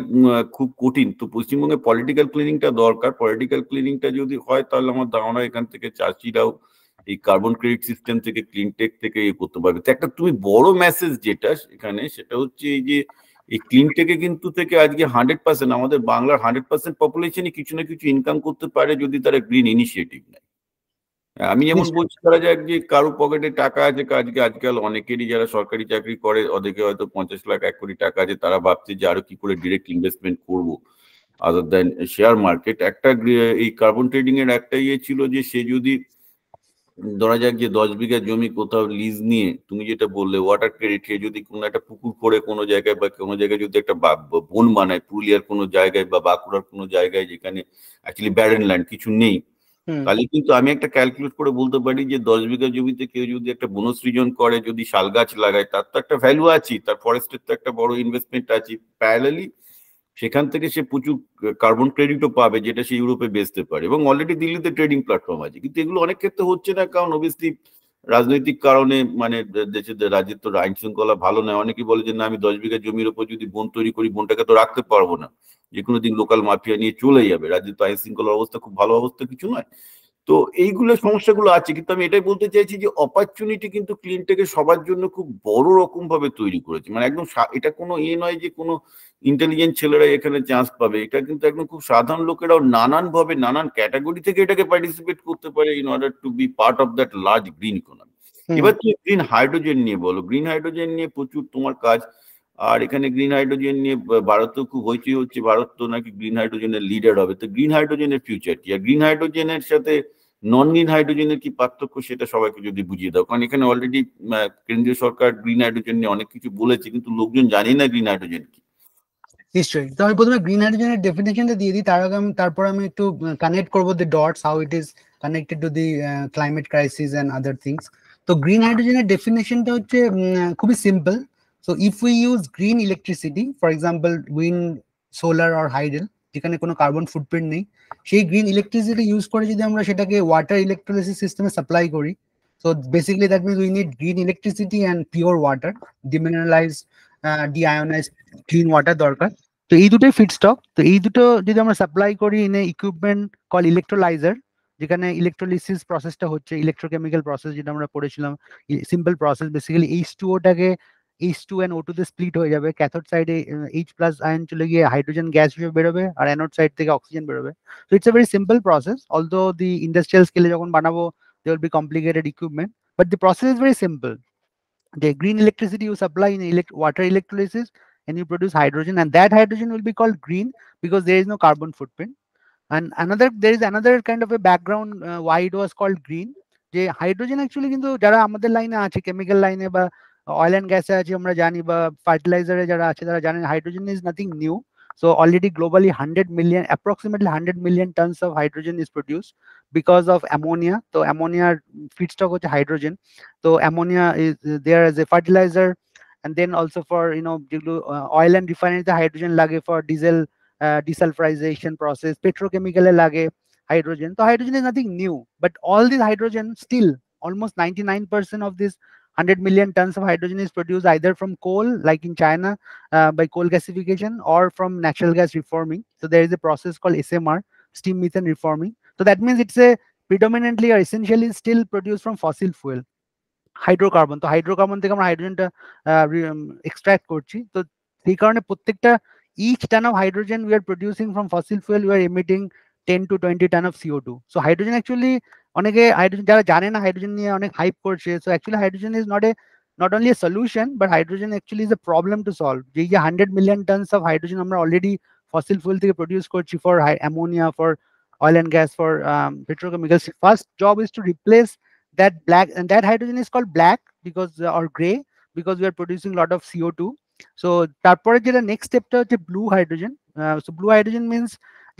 খুব কঠিন। তো পশ্চিমবঙ্গে পলিটিক্যাল ক্লিনিংটা দরকার। পলিটিক্যাল ক্লিনিংটা যদি হয় তাহলে আমার ধারণা এখান থেকে চাষিরাও এই কার্বন ক্রেডিট সিস্টেম থেকে ক্লিনটেক থেকে করতে পারবে। তো একটা তুমি বড় মেসেজ যেটা এখানে সেটা হচ্ছে এই যে এই ক্লিনটেকে কিন্তু থেকে আজকে 100% আমাদের বাংলার 100% পপুলেশনই কিছু না কিছু ইনকাম করতে পারে যদি তারা গ্রিন ইনিশিয়েটিভ নেয়। আমি যেমন বলছি ধরা যাক যে কারো পকেটে টাকা আছে, আজকে আজকাল অনেকেরই যারা সরকারি চাকরি করে ওদেরকে হয়তো 50 লাখ 1 কোটি টাকা আছে, তারা ভাবছে যে আরো কি করে ডিরেক্ট ইনভেস্টমেন্ট করবো আদার দেন শেয়ার মার্কেট। একটা এই কার্বন ট্রেডিং এর একটা ইয়ে ছিল যে সে যদি ধরা যাক যে 10 বিঘা জমি কোথাও লিজ নিয়ে, তুমি যেটা বললে ওয়াটার ক্রেডিট, যদি কোনো একটা পুকুর করে কোনো জায়গায় বা কোনো জায়গায় যদি একটা বন বানায়, পুরুলিয়ার কোনো জায়গায় বা বাঁকুড়ার কোনো জায়গায় যেখানে অ্যাকচুয়ালি ব্যারেন ল্যান্ড কিছু নেই, তাহলে কিন্তু আমি একটা ক্যালকুলেট করে বলতে পারি যে 10 বিঘা জমিতে কেউ যদি একটা বনসৃজন করে, যদি শাল গাছ লাগায়, তার তো একটা ভ্যালু আছে, তার ফরেস্টের তো একটা বড় ইনভেস্টমেন্ট আছে। প্যারালালি সেখান থেকে সে প্রচুর কার্বন ক্রেডিটও পাবে, যেটা সে ইউরোপে বেচতে পারে, এবং অলরেডি দিল্লিতে ট্রেডিং প্ল্যাটফর্ম আছে। কিন্তু এগুলো অনেক ক্ষেত্রে হচ্ছে না, কারণ অবভিয়াসলি রাজনৈতিক কারণে, মানে দেশের রাজ্যের তো আইন শৃঙ্খলা ভালো নয়। অনেকে বলে যে না, আমি 10 বিঘা জমির উপর যদি বন তৈরি করি, বনটাকে তো রাখতে পারবো না, যে কোনো দিন লোকাল মাফিয়া নিয়ে চলে যাবে। রাজ্যের তো আইন শৃঙ্খলার অবস্থা খুব ভালো অবস্থা কিছু নয়। তো এইগুলো সমস্যাগুলো আছে, কিন্তু আমি এটাই বলতে চাইছি যে অপরচুনিটি কিন্তু ক্লিনটেকে সবার জন্য খুব বড় রকম ভাবে তৈরি করেছে। মানে একদম এটা কোনো নয় যে কোনো ইন্টেলিজেন্ট ছেলেরা এখানে চান্স পাবে, এটা কিন্তু একদম খুব সাধারণ লোকেরাও নানান ভাবে নানান ক্যাটাগরি থেকে এটাকে পার্টিসিপেট করতে পারে in order to be part of that large green economy. এবার তুমি গ্রিন হাইড্রোজেন নিয়ে বলো, গ্রিন হাইড্রোজেন নিয়ে প্রচুর তোমার কাজ। আর এখানে গ্রিন হাইড্রোজেন নিয়ে ভারতেও খুব হইচই হচ্ছে, ভারত তো নাকি গ্রিন হাইড্রোজেনের লিডার হবে। তো গ্রিন হাইড্রোজেনের ফিউচার কি, আর গ্রিন হাইড্রোজেনের সাথে নন গ্রিন হাইড্রোজেনের কি পার্থক্য, সেটা সবাইকে যদি বুঝিয়ে দাও। কারণ এখানে অলরেডি কেন্দ্রীয় সরকার গ্রিন হাইড্রোজেন নিয়ে অনেক কিছু বলেছে, কিন্তু লোকজন জানি না গ্রিন হাইড্রোজেন কি। নিশ্চয়ই। তো আমি প্রথমে গ্রিন হাইড্রোজেনের ডেফিনেশনটা দিয়ে দিই, তারপর আমি একটু কানেক্ট করবো the dots, how it is connected to the climate crisis and other things. তো গ্রিন হাইড্রোজেনের ডেফিনেশনটা হচ্ছে খুবই simple. So if we use green electricity, for example wind, solar or hydel, যেখানে কোনো কার্বন ফুটপ্রিন্ট নেই, সেই গ্রিন ইলেকট্রিসিটি ইউজ করে যদি আমরা সেটাকে ওয়াটার ইলেকট্রোলাইসিস সিস্টেমে সাপ্লাই করি, so basically that means we need green electricity and pure water, demineralized, deionized clean water দরকার। তো এই দুটোই ফিডস্টক। তো এই দুটো যদি আমরা সাপ্লাই করি ইন ইকুইপমেন্ট কল ইলেকট্রোলাইজার, যেখানে ইলেকট্রোলিসিস প্রসেসটা হচ্ছে ইলেকট্রোকেমিক্যাল প্রসেস, যেটা আমরা পড়েছিলাম, সিম্পল প্রসেস। বেসিক্যালি H2O টাকে H2NO2 তে স্প্লিট হয়ে যাবে, ক্যাথোড সাইডে H প্লাস আয়ন চলে গিয়ে হাইড্রোজেন গ্যাস হিসেবে বেরোবে, আর অ্যানোড সাইড থেকে অক্সিজেন বেরোবে। তো it's a very simple process, although the industrial স্কেলে যখন বানাবো there will be complicated equipment, but the process is very simple. The green electricity you supply in water electrolysis, and you produce hydrogen, and that hydrogen will be called green because there is no carbon footprint. And there is another kind of a background why it was called green. যে hydrogen actually কিন্তু যারা আমাদের লাইনে আছে, chemical লাইনে বা oil and গ্যাসে আছে, আমরা জানি, বা ফার্টিলাইজারে যারা আছে তারা জানেন hydrogen is nothing new. So already globally 100 million, approximately 100 million tons of hydrogen is produced because of ammonia. So ammonia feedstock হচ্ছে hydrogen. So ammonia is there as a fertilizer, and then also for যেগুলো oil and refinery the hydrogen লাগে for diesel desulfurization process, petrochemical লাগে hydrogen. So hydrogen is nothing new, but all this hydrogen still almost 99% of this 100 million tons of hydrogen is produced either from coal, like in China, by coal gasification, or from natural gas reforming. So there is a process called SMR, steam methane reforming. So that means it's a predominantly or essentially still produced from fossil fuel, hydrocarbon. তো hydrocarbon থেকে আমরা হাইড্রোজেনটা extract করছি। তো সেই কারণে প্রত্যেকটা each ton of hydrogen we are producing from fossil fuel, we are emitting 10 to 20 ton of CO2. So hydrogen actually, অনেকে hydrogen যারা জানে না হাইড্রোজেন নিয়ে অনেক হাইপ করছে, so actually hydrogen is not only a solution, but hydrogen actually is a problem to solve. যে 100 million tons of hydrogen আমরা already fossil fuel থেকে প্রডিউস করছি for ammonia, for oil and gas, for petrochemicals. First job is to replace that black, and that hydrogen is called black because or gray, because we are producing a lot of CO2. So তারপরে যেটা next স্টেপটা হচ্ছে blue hydrogen. So blue hydrogen means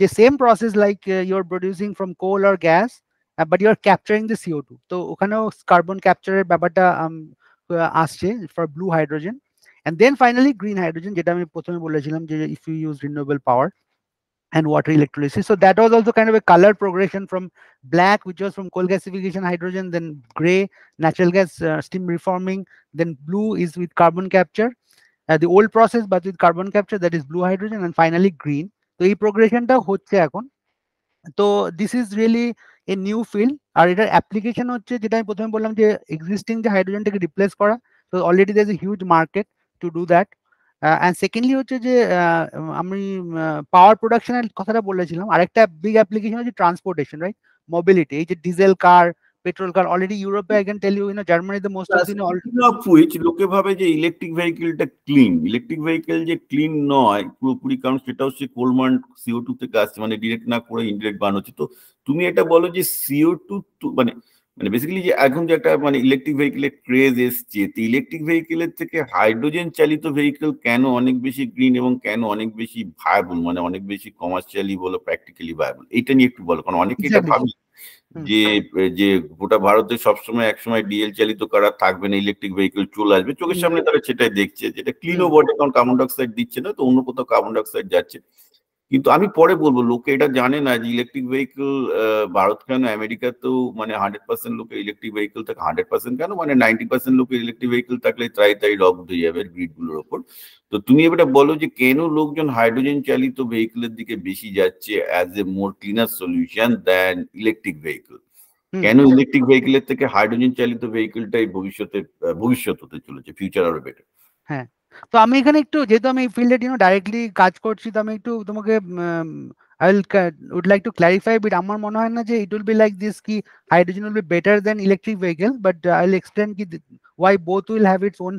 the same process like you're producing from coal or gas, but you're capturing the CO2. তো ওখানেও carbon ক্যাপচারের ব্যাপারটা আসছে for blue hydrogen. And then finally green hydrogen, যেটা আমি প্রথমে বলেছিলাম যে if you use renewable power and water electrolysis. So that was also kind of a color progression from black, which was from coal gasification hydrogen, then gray, natural gas steam reforming, then blue is with carbon capture, the old process but with carbon capture, that is blue hydrogen, and finally green. So এই প্রোগ্রেশনটা হচ্ছে এখন। তো this is really a new field, আর এটার application হচ্ছে যেটা আমি প্রথমে বললাম যে এক্সিস্টিং যে হাইড্রোজেনটাকে রিপ্লেস করা। তো already there is a huge market to do that. And secondly হচ্ছে যে আমি পাওয়ার প্রোডাকশনের কথাটা বলেছিলাম, আরেকটা বিগ অ্যাপ্লিকেশন হচ্ছে ট্রান্সপোর্টেশন, রাইট, মোবিলিটি। এই যে diesel car, petrol car, already ইউরোপে আই ক্যান টেল ইউ, জার্মানিতে মোস্ট অফ দিন লোকে ভাবে যে ইলেকট্রিক ভেহিকেলটা ক্লিন, ইলেকট্রিক ভেহিকেল যে ক্লিন নয় পুরোপুরি, কারণ সেটা হচ্ছে কোলমান CO2 থেকে আসছে, মানে ডিরেক্ট না করে ইনডিরেক্ট বানাচ্ছে। তো তুমি এটা বলো যে CO2 মানে মানে বেসিক্যালি যে এখন যে একটা মানে ইলেকট্রিক ভেহিকেলের ক্রেজ এসছে, তো ইলেকট্রিক ভেহিকেলের থেকে হাইড্রোজেন চালিত ভেহিকেল কেন অনেক বেশি গ্রিন এবং কেন অনেক বেশি ভায়াবল, মানে অনেক বেশি কমার্শিয়ালি বলো, প্র্যাকটিক্যালি ভায়াবল, এইটা নিয়ে একটু বলো। কারণ অনেকে এটা ভাবি যে যে গোটা ভারতে সবসময় একসময় ডিএল চালিত কার থাকবে না, ইলেকট্রিক ভেহিকেল চলে আসবে, চোখের সামনে তারা সেটাই দেখছে, যেটা ক্লিনও বটে, কারণ কার্বন ডাইঅক্সাইড দিচ্ছে না, তো অন্য কোথাও কার্বন ডাইঅক্সাইড যাচ্ছে। কিন্তু আমি পরে বলবো, লোকে এটা জানে না যে ইলেকট্রিক ভেহিকেল ভারত কেন আমেরিকাতেও মানে 100% লোকের ইলেকট্রিক ভেহিকেল থাকে, 100% কেন মানে 90% লোকের ইলেকট্রিক ভেহিকেল থাকলে তাই রব হয়ে যাবে গ্রিড গুলোর ওপর। তো তুমি এবারে বলো যে কেন লোকজন হাইড্রোজেন চালিত ভেহিকেলের দিকে বেশি যাচ্ছে as a more cleaner solution than electric vehicle? কেন ইলেকট্রিক ভেহিকেলের থেকে হাইড্রোজেন চালিত ভেহিকেলটাই ভবিষ্যৎ হতে চলেছে, ফিউচার আরো বেটার? হ্যাঁ, তো আমি এখানে একটু, যেহেতু আমি ফিল্ডে ডাইরেক্টলি কাজ করছি, তো আমি একটু তোমাকে I would like to clarify a bit. আমার মনে হয় না যে it will be like this কি hydrogen will be better than electric vehicle, but I'll explain কি why both will have its own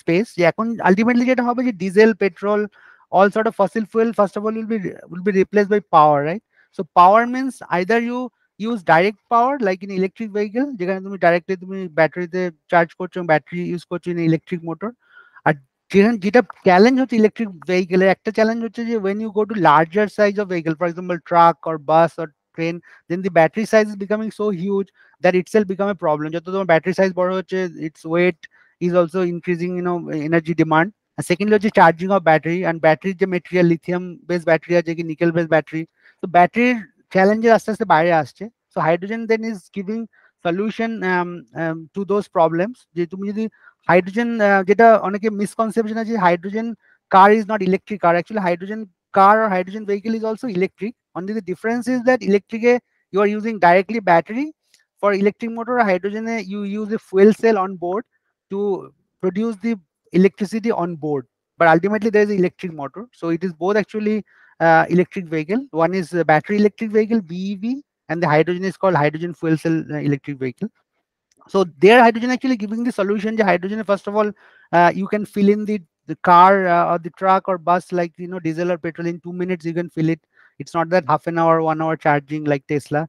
space. যে এখন ultimately যেটা হবে যে diesel, petrol, all sort of fossil fuel first of all will be replaced by power, right? So power means either you use direct power like in electric vehicle, যেখানে তুমি directly তুমি ব্যাটারিতে charge করছো, battery use করছো in electric motor. আর যেটা challenge হচ্ছে electric ভেহিকেলের, একটা challenge হচ্ছে যে when you go to larger size of vehicle, for example truck or bus or train, then the battery size is becoming so huge that itself become a problem. যত তোমার battery size বড় হচ্ছে, its weight is also increasing, energy demand. And secondly হচ্ছে charging of battery, and ব্যাটারির যে material, lithium base battery আছে কি nickel base battery, তো ব্যাটারির চ্যালেঞ্জের আস্তে আস্তে বাইরে আসছে। So hydrogen then is giving solution to those problems. যে তুমি যদি হাইড্রোজেন, যেটা অনেকে মিসকনসেপশন আছে, hydrogen car is not electric car. Actually hydrogen car or hydrogen vehicle is also electric, only the difference is that electric you are using directly battery. For electric motor, hydrogen you use a fuel cell on board to produce the electricity on board, but ultimately there is an electric motor. So it is both actually electric vehicle. One is battery electric vehicle, BEV, and the hydrogen is called hydrogen fuel cell electric vehicle. So their hydrogen actually giving the solution. The hydrogen, first of all, you can fill in the car or the truck or bus like diesel or petrol in 2 minutes you can fill it. It's not that half an hour, 1 hour charging like Tesla.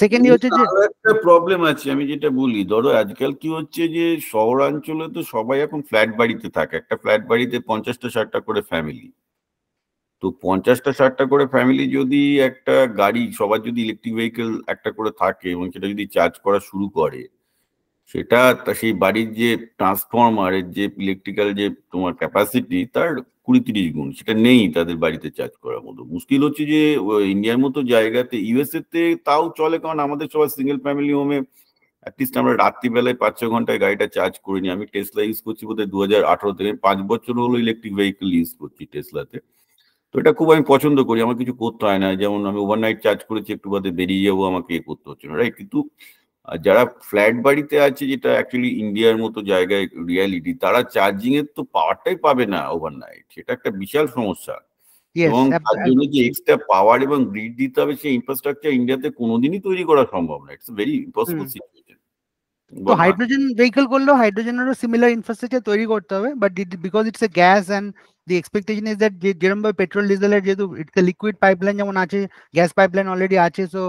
Secondly হচ্ছে যে একটা problem আছে, আমি যেটা বলি, ধরো আজকাল কি হচ্ছে যে শহরাঞ্চলে তো সবাই এখন ফ্ল্যাট বাড়িতে থাকে, একটা ফ্ল্যাট বাড়িতে 50টা 60টা করে ফ্যামিলি। তো 50টা 60টা করে ফ্যামিলি যদি একটা গাড়ি, সবার যদি ইলেকট্রিক ভেহিকেল একটা করে থাকে এবং সেটা যদি চার্জ করা শুরু করে, সেটা সেই বাড়ির যে ট্রান্সফরমারের যে ইলেকট্রিক্যাল যে তোমার ক্যাপাসিটি তার 20-30 গুণ সেটা নেই তাদের বাড়িতে চার্জ করার মতো। মুশকিল হচ্ছে যে ইন্ডিয়ার মতো জায়গাতে, ইউএসএ তে তাও চলে, কারণ আমাদের সবাই সিঙ্গেল ফ্যামিলি হোমে অ্যাটলিস্ট আমরা রাত্রিবেলায় 5-6 ঘন্টায় গাড়িটা চার্জ করে নিই। আমি টেসলা ইউজ করছি বোধহয় 2018 থেকে, 5 বছর হলো ইলেকট্রিক ভেহিকেল ইউজ করছি টেসলাতে। তো এটা খুব আমি পছন্দ করি, আমার কিছু করতে হয় না। যেমন আমি ওভারনাইট চার্জ করেছি, একটু বাদে বেরিয়ে যাবো, আমাকে এ করতে হচ্ছে না, রাইট? কিন্তু যারা ফ্ল্যাট বাড়িতে আছে, যেটা অ্যাকচুয়ালি ইন্ডিয়ার মতো জায়গায় রিয়ালিটি, তারা চার্জিং এর তো পাওয়ারটাই পাবে না ওভারনাইট। সেটা একটা বিশাল সমস্যা। এবং তার জন্য যে এক্সট্রা পাওয়ার এবং গ্রিড দিতে হবে, সেই ইনফ্রাস্ট্রাকচার ইন্ডিয়াতে কোনোদিনই তৈরি করা সম্ভব না। It's very impossible situation. তো হাইড্রোজেন ভেহিকল করলেও হাইড্রোজেনেরও সিমিলার ইনফ্রাস্ট্রাকচার তৈরি করতে হবে, but because it's a gas and the expectation is that যেরকম ভাবে পেট্রোল ডিজেলের যেহেতু ইটস এ লিকুইড পাইপলাইন যেমন আছে, গ্যাস পাইপলাইন অলরেডি আছে, সো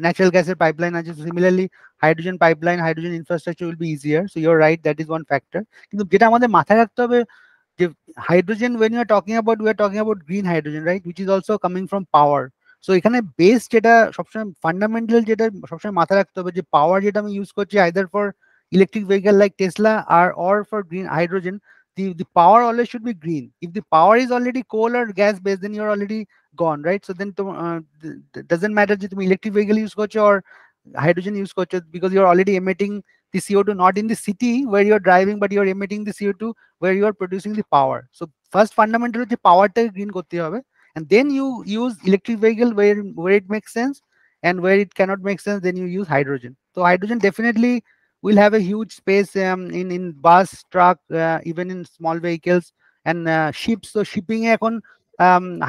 ন্যাচারাল গ্যাসের পাইপলাইন আছে, so similarly hydrogen pipeline, hydrogen infrastructure will be easier. So your right, that is one factor. কিন্তু যেটা আমাদের মাথায় রাখতে হবে যে hydrogen, when you are talking about, we are talking about green hydrogen, right, which is also coming from power. So এখানে base যেটা সবসময় ফান্ডামেন্টাল, যেটা সবসময় মাথায় রাখতে হবে, যে পাওয়ার যেটা আমি ইউজ করছি either for electric vehicle like Tesla or for green hydrogen, the power always should be green. If the power is already coal or gas based, then you're already gone, right? So then doesn't matter যে তুমি electric vehicle use করছো or hydrogen use করছো, because you're already emitting the CO2 not in the city where you're driving, but you're emitting the CO2 where you're producing the power. So first fundamental হচ্ছে পাওয়ারটাকে green করতে হবে, and then you use electric vehicle where it makes sense, and where it cannot make sense, then you use hydrogen. So hydrogen definitely will have a huge space in bus, truck, even in small vehicles and ships. So shipping এখন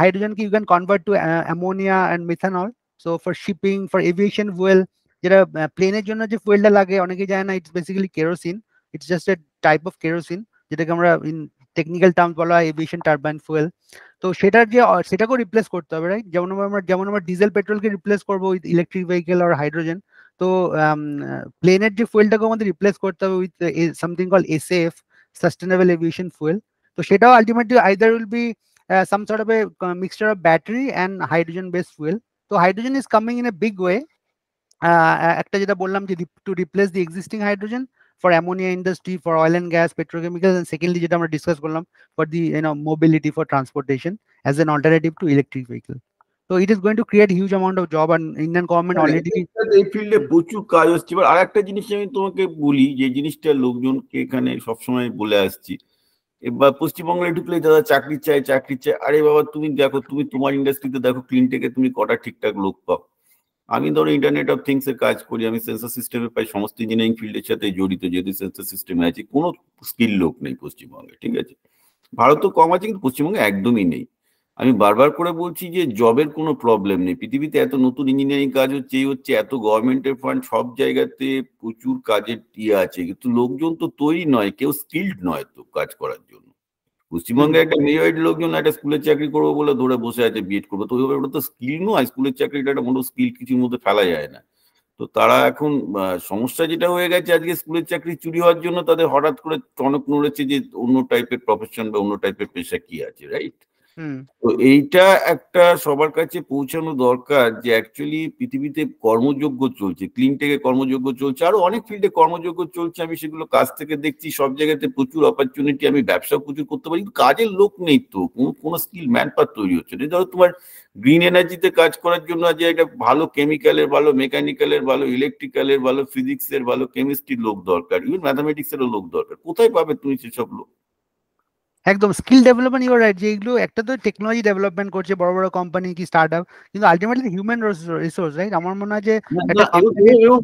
hydrogen you can convert to ammonia and methanol. So for shipping, for aviation fuel, যেটা প্লেনের জন্য যে ফুয়েলটা লাগে অনেকে জানে না, it's basically kerosene. It's just a type of kerosene, যেটাকে আমরা ইন টেকনিক্যাল টার্ম বলা হয় এভিয়েশন টারবাইন ফুয়েল। তো সেটার যে সেটাকেও রিপ্লেস করতে হবে, রাইট? যেমন আমরা ডিজেল পেট্রোলকে রিপ্লেস করবো উইথ ইলেকট্রিক ভেহিকেল আর হাইড্রোজেন, তো প্লেনের যে ফুয়েলটাকে আমাদের রিপ্লেস করতে হবে with something call SF, sustainable aviation fuel. তো সেটাও ultimately either will be some sort of a mixture of battery and hydrogen based fuel. So hydrogen is coming in a big way. একটা যেটা বললাম যে to replace the existing hydrogen for ammonia industry, for oil and gas, petrochemicals, and secondly যেটা আমরা discuss করলাম for the mobility, for transportation as an alternative to electric vehicle. So it is going to create huge amount of job, and Indian government already এই ফিল্ডে প্রচুর কাজ হচ্ছে। এবার আর একটা জিনিস আমি তোমাকে বলি, যে জিনিসটা লোকজনকে এখানে সবসময় বলে আসছি, এবার পশ্চিমবঙ্গে ঢুকলে দাদা চাকরি চাই, চাকরি চাই। আরে বাবা, তুমি দেখো, তুমি তোমার ইন্ডাস্ট্রিতে দেখো, ক্লিনটেকে তুমি কটা ঠিকঠাক লোক পাও। আমি ধরো ইন্টারনেট অফ থিংস এ কাজ করি, আমি সেন্সার সিস্টেমে প্রায় সমস্ত ইঞ্জিনিয়ারিং ফিল্ডের সাথে জড়িত, যেহেতু সেন্সার সিস্টেমে আছে। কোনো স্কিল লোক নেই পশ্চিমবঙ্গে, ঠিক আছে? ভারতও কম আছে, কিন্তু পশ্চিমবঙ্গে একদমই নেই। আমি বারবার করে বলছি যে জবের কোনো প্রবলেম নেই পৃথিবীতে, এত নতুন ইঞ্জিনিয়ারিং কাজ হচ্ছে, এত গভর্নমেন্টের ফান্ড, সব জায়গাতে প্রচুর কাজের আছে, কিন্তু লোকজন তো তৈরি নয়, কেউ স্কিল্ড নয় তো কাজ করার জন্য। পশ্চিমবঙ্গে একটা মেজরিটি লোকজন একটা স্কুলের চাকরি করবো বলে ধরে বসে আছে, বিএড করবো, তো ওটা তো স্কিল নয়। স্কুলের চাকরিটা একটা মোটো স্কিল, কিছুর মধ্যে ফেলা যায় না। তো তারা এখন সমস্যা যেটা হয়ে গেছে, আজকে স্কুলের চাকরি চুরি হওয়ার জন্য তাদের হঠাৎ করে টনক নড়েছে যে অন্য টাইপের প্রফেশন বা অন্য টাইপের পেশা কি আছে, রাইট? তো এইটা একটা সবার কাছে পৌঁছানো দরকার, যে অ্যাকচুয়ালি পৃথিবীতে কর্মযোগ্য চলছে, ক্লিনটেকে কর্মযোগ্য চলছে, আরো অনেক ফিল্ডে কর্মযোগ্য চলছে। আমি সেগুলো কাজ থেকে দেখছি, সব জায়গাতে প্রচুর অপরচুনিটি, আমি ব্যবসা প্রচুর করতে পারি, কিন্তু কাজের লোক নেই তো, কোনো স্কিল ম্যান পাওয়ার তৈরি হচ্ছে না। ধরো তোমার গ্রিন এনার্জিতে কাজ করার জন্য আজ একটা ভালো কেমিক্যালের, ভালো মেকানিক্যালের, ভালো ইলেকট্রিক্যালের, ভালো ফিজিক্সের, ভালো কেমিস্ট্রির লোক দরকার, ইভেন ম্যাথামেটিক্সেরও লোক দরকার। কোথায় পাবে তুমি সেসব লোক? একদম স্কিল ডেভেলপমেন্ট, ইউর রাইট, যে এগুলো একটা তো টেকনোলজি ডেভেলপমেন্ট করছে বড় বড় কোম্পানি কি স্টার্টআপ, কিন্তু আলটিমেটলি হিউম্যান রিসোর্স, রাইট? আমার মনে হয় যে একটা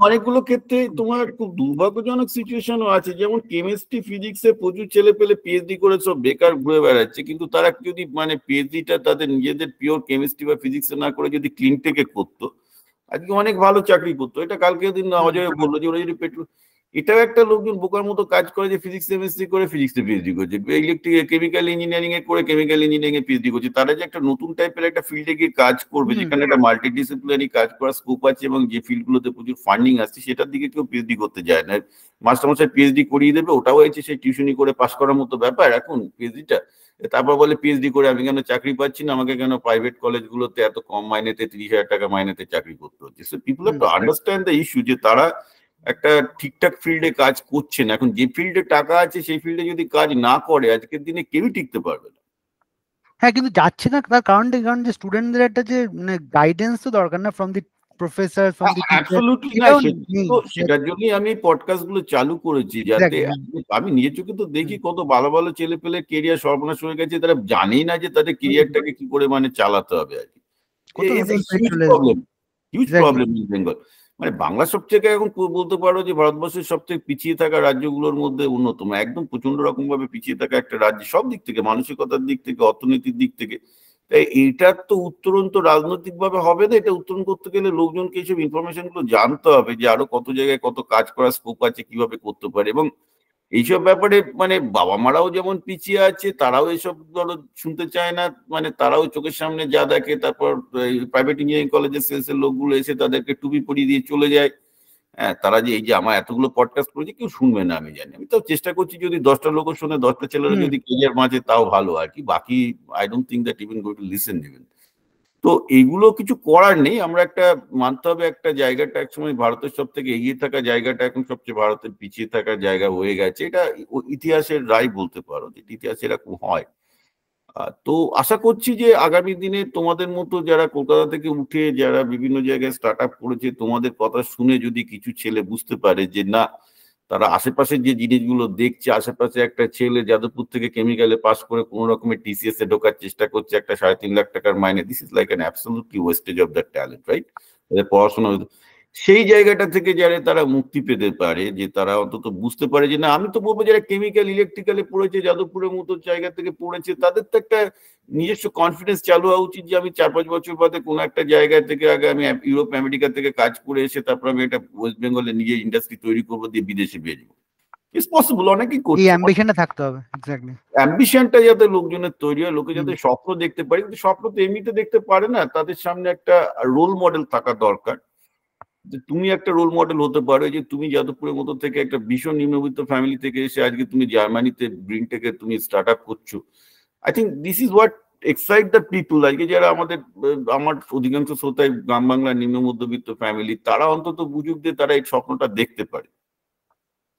অনেকগুলো ক্ষেত্রে তোমার খুব দুর্ভাগ্যজনক সিচুয়েশনও আছে, যেমন কেমিস্ট্রি ফিজিক্সে প্রচুর ছেলে পেলে পিএইচডি করে সব বেকার ঘুরে বেড়াচ্ছে, কিন্তু তারা যদি পিএইচডিটা তাদের নিজেদের পিওর কেমিস্ট্রি বা ফিজিক্সে না করে যদি ক্লিনটেকে করতো, আজকে অনেক ভালো চাকরি করতো। এটা কালকে দিন অজয় বললো যে ওরা যদি পেট্রোল, এটাও একটা লোকজন বোকার মতো কাজ করে, যে ফিজিক্স কেমিস্ট্রি করে ফিজিক্সে পিএইচডি করছে, ইলেকট্রিক কেমিক্যাল ইঞ্জিনিয়ারিং এ করে কেমিক্যাল ইঞ্জিনিয়ারিং এ পিএইচডি করছে। তারা যে একটা নতুন টাইপের একটা ফিল্ডে গিয়ে কাজ করবে, যেখানে একটা মাল্টিডিসিপ্লিনারি কাজ করার স্কোপ আছে এবং যে ফিল্ডগুলোতে প্রচুর ফান্ডিং আসছে, সেটার দিকে কেউ পিএইচডি করতে যায় না। মাস্টারমশাই পিএইচডি করিয়ে দেবে, ওটাও হয়েছে সেই টিউশনি করে পাস করার মতো ব্যাপার এখন পিএইচডিটা। তারপর বলে পিএইচডি করে আমি কেন চাকরি পাচ্ছি না, আমাকে কেন প্রাইভেট কলেজগুলোতে এত কম মাইনেতে 30,000 টাকা মাইনেতে চাকরি করতে হচ্ছে। So people have to understand the issue, যে তারা একটা ঠিকঠাক ফিল্ডে কাজ করছে না। এখন যে ফিল্ডে টাকা আছে সেই ফিল্ডে যদি কাজ না করে, আজকের দিনে কেউই টিকতে পারবে না। হ্যাঁ, কিন্তু যাচ্ছে না, তার কারণ যে স্টুডেন্টদের একটা যে গাইডেন্স তো দরকার না, from the professors, from the teachers. Absolutely না, সেটার জন্যই আমি পডকাস্ট গুলো চালু করেছি, যাতে আমি নিজের চোখে তো দেখি কত ভালো ভালো ছেলে পেলে কেরিয়ার সর্বনাশ হয়ে গেছে, তারা জানেই না যে তাদের কেরিয়ারটাকে কি করে মানে চালাতে হবে আর কি। Huge problem in Bengal. মানে বাংলা সবথেকে এখন বলতে পারো যে ভারতবর্ষের সব থেকে পিছিয়ে থাকা রাজ্যগুলোর মধ্যে অন্যতম, একদম প্রচন্ড রকম ভাবে পিছিয়ে থাকা একটা রাজ্য, সব দিক থেকে, মানসিকতার দিক থেকে, অর্থনীতির দিক থেকে। তাই এটার তো উত্তরণ তো রাজনৈতিক ভাবে হবে না, এটা উত্তরণ করতে গেলে লোকজনকে এইসব ইনফরমেশন গুলো জানতে হবে যে আরো কত জায়গায় কত কাজ করার স্কোপ আছে, কিভাবে করতে পারে। এবং এইসব ব্যাপারে মানে বাবা মারাও যেমন পিছিয়ে আছে, তারাও এইসব ধরো শুনতে চায় না, মানে তারাও চোখের সামনে যা দেখে, তারপর প্রাইভেট ইঞ্জিনিয়ারিং কলেজের সেলসের লোকগুলো এসে তাদেরকে টুপি পরিয়ে দিয়ে চলে যায়। হ্যাঁ, তারা যে এই যে আমার এতগুলো পডকাস্ট করেছে কেউ শুনবে না আমি জানি, আমি তাও চেষ্টা করছি যদি 10টা লোকও শুনে, 10টা ছেলেরা যদি কেরিয়ার মাঝে তাও ভালো আর কি, বাকি I don't think that even going to listen even. তো এইগুলো কিছু করার নেই, আমরা একটা মানতে হবে একটা জায়গাটা একসময় ভারতের সব থেকে এগিয়ে থাকা জায়গাটা এখন সবচেয়ে ভারতের পিছিয়ে থাকার জায়গা হয়ে গেছে, এটা ইতিহাসের রায় বলতে পারো, যে ইতিহাসে এরকম হয়। তো আশা করছি যে আগামী দিনে তোমাদের মতো যারা কলকাতা থেকে উঠে যারা বিভিন্ন জায়গায় স্টার্ট আপ করেছে, তোমাদের কথা শুনে যদি কিছু ছেলে বুঝতে পারে যে না, তারা আশেপাশে যে জিনিসগুলো দেখছে, আশেপাশে একটা ছেলে যাদবপুর থেকে কেমিক্যালে পাস করে কোন রকমের টিসিএস এ ঢোকার চেষ্টা করছে একটা 3.5 লাখ টাকার মাইনে, this is like an absolutely wastage of that talent, right? পড়াশোনা, সেই জায়গাটা থেকে যারা তারা মুক্তি পেতে পারে, যে তারা অন্তত বুঝতে পারে যে না, আমি তো বলবো যারা কেমিক্যাল ইলেকট্রিক্যালে পড়েছে, যাদবপুরের মতো জায়গা থেকে পড়েছে, তাদের তো একটা নিজস্ব কনফিডেন্স চালু হওয়া উচিত যে আমি 4-5 বছর বাদে কোনো একটা জায়গা থেকে, আগে আমি ইউরোপ আমেরিকা থেকে কাজ করে এসে তারপর আমি একটা ওয়েস্ট বেঙ্গলে নিজের ইন্ডাস্ট্রি তৈরি করবো, দিয়ে বিদেশে বেরবো। ইটস পসিবল, অনেকেই করছে। এই অ্যাম্বিশনটা থাকতে হবে, এক্স্যাক্টলি অ্যাম্বিশনটা যাতে লোকজনের তৈরি হয়, লোকে যাতে স্বপ্ন দেখতে পারে, কিন্তু স্বপ্ন তো এমনিতে দেখতে পারে না, তাদের সামনে একটা রোল মডেল থাকা দরকার, যে তুমি একটা রোল মডেল হতে পারো, যে তুমি যাদবপুরের মতো থেকে একটা ভীষণ নিম্নবিত্ত ফ্যামিলি থেকে এসে আজকে তুমি জার্মানিতে ব্রিনটেকে তুমি স্টার্ট আপ করছো। I think this is what excite the people. আজকে যারা আমার অধিকাংশ শ্রোতায় গ্রাম বাংলার নিম্ন মধ্যবিত্ত ফ্যামিলি, তারা অন্তত বুঝুক যে তারা এই স্বপ্নটা দেখতে পারে।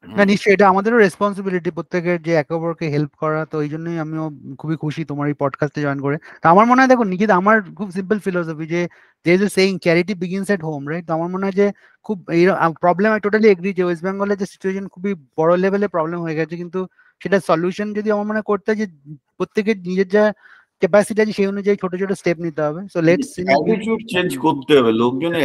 না নিশ্চয়ই, এটা আমাদেরও রেসপন্সিবিলিটি প্রত্যেকের যে একে অপরকে হেল্প করা। তো এই জন্যই আমিও খুবই খুশি তোমার এই পডকাস্টে জয়েন করে। তো আমার মনে হয় দেখো নিকিতা, আমার খুব সিম্পল ফিলোসফি যে there is a saying charity begins at home, right? তো আমার মনে হয় যে খুব এই প্রবলেম, আই টোটালি এগ্রি যে ওয়েস্ট বেঙ্গলের যে সিচুয়েশন খুবই বড় লেভেলে প্রবলেম হয়ে গেছে, কিন্তু সেটা সলিউশন যদি আমার মনে করতে যে প্রত্যেকের নিজের যা ক্যাপাসিটি আছে সেই অনুযায়ী ছোট ছোট স্টেপ নিতে হবে। সো লেটস অ্যাটিটিউড চেঞ্জ করতে হবে, লোকজনের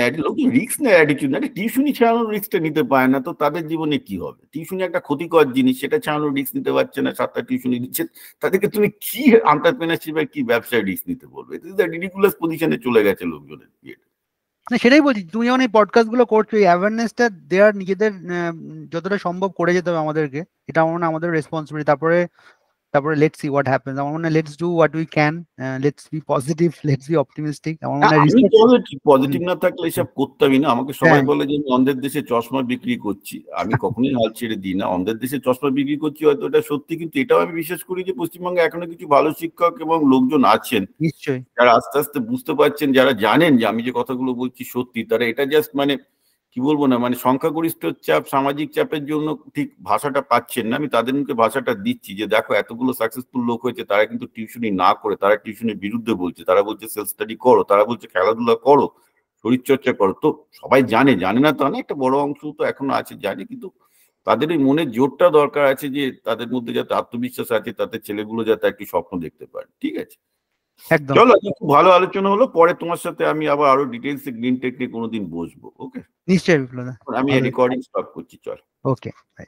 রিস্ক নেয়, অ্যাটিটিউড না। টিউশনি ছাড়ানোর রিস্কটা নিতে পারে না, তো তাদের জীবনে কি হবে? টিউশনি একটা ক্ষতিকর জিনিস, সেটা ছাড়ানোর রিস্ক নিতে পারছে না, 7টা টিউশনি দিচ্ছে, তাদেরকে তুমি কি এন্টারপ্রেনারশিপ আর কি ব্যবসায় রিস্ক নিতে বলবে? ইট ইজ দ্য রিডিকুলাস পজিশনে চলে গেছে লোকজনের। না সেটাই বলছি, তুমি যখন এই পডকাস্ট গুলো করছো, এই অ্যাওয়ারনেসটা দেওয়ার নিজেদের যতটা সম্ভব করে যেতে হবে আমাদেরকে, এটা আমার মনে হয় আমাদের রেসপন্সিবিলিটি। তারপরে লেটস সি হোয়াট হ্যাপেন্স। আমার মনে হয় let's do what we can, let's be positive, let's be optimistic. আমার মনে হয় পজিটিভ না থাকলে এসব করতামই না। আমাকে সবাই বলে যে আমি অন্ধের দেশে চশমা বিক্রি করছি, আমি কখনোই হাল ছেড়ে দিই না। অন্ধের দেশে চশমা বিক্রি করছি হয়তো এটা সত্যি, কিন্তু এটাও আমি বিশ্বাস করি যে পশ্চিমবঙ্গে এখনো কিছু ভালো শিক্ষক এবং লোকজন আছেন নিশ্চয়ই, যারা আস্তে আস্তে বুঝতে পারছেন, যারা জানেন যে আমি যে কথাগুলো বলছি সত্যি, তারা এটা জাস্ট মানে কি বলবো না, মানে সংখ্যাগরিষ্ঠ চাপ, সামাজিক চাপের জন্য ঠিক ভাষাটা পাচ্ছেন না। আমি তাদের মুখে ভাষাটা দিচ্ছি যে দেখো এতগুলো সাকসেসফুল লোক হয়েছে, তারা কিন্তু টিউশনি না করে, তারা টিউশনের বিরুদ্ধে বলছে, তারা বলছে সেলফ স্টাডি করো, তারা বলছে খেলাধুলা করো, শরীরচর্চা করো। তো সবাই জানে না, তো না, একটা বড় অংশ তো এখনো আছে জানে, কিন্তু তাদের এই মনের জোরটা দরকার আছে, যে তাদের মধ্যে যাতে আত্মবিশ্বাস আছে, তাদের ছেলেগুলো যাতে একটি স্বপ্ন দেখতে পারে। ঠিক আছে, চলো, খুব ভালো আলোচনা হলো। পরে তোমার সাথে আমি আবার আরো ডিটেলস গ্রিন টেক নিয়ে কোনোদিন বসবো। ওকে, নিশ্চয়ই বিপ্লব, আমি রেকর্ডিং স্টপ করছি, চল। ওকে, বাই।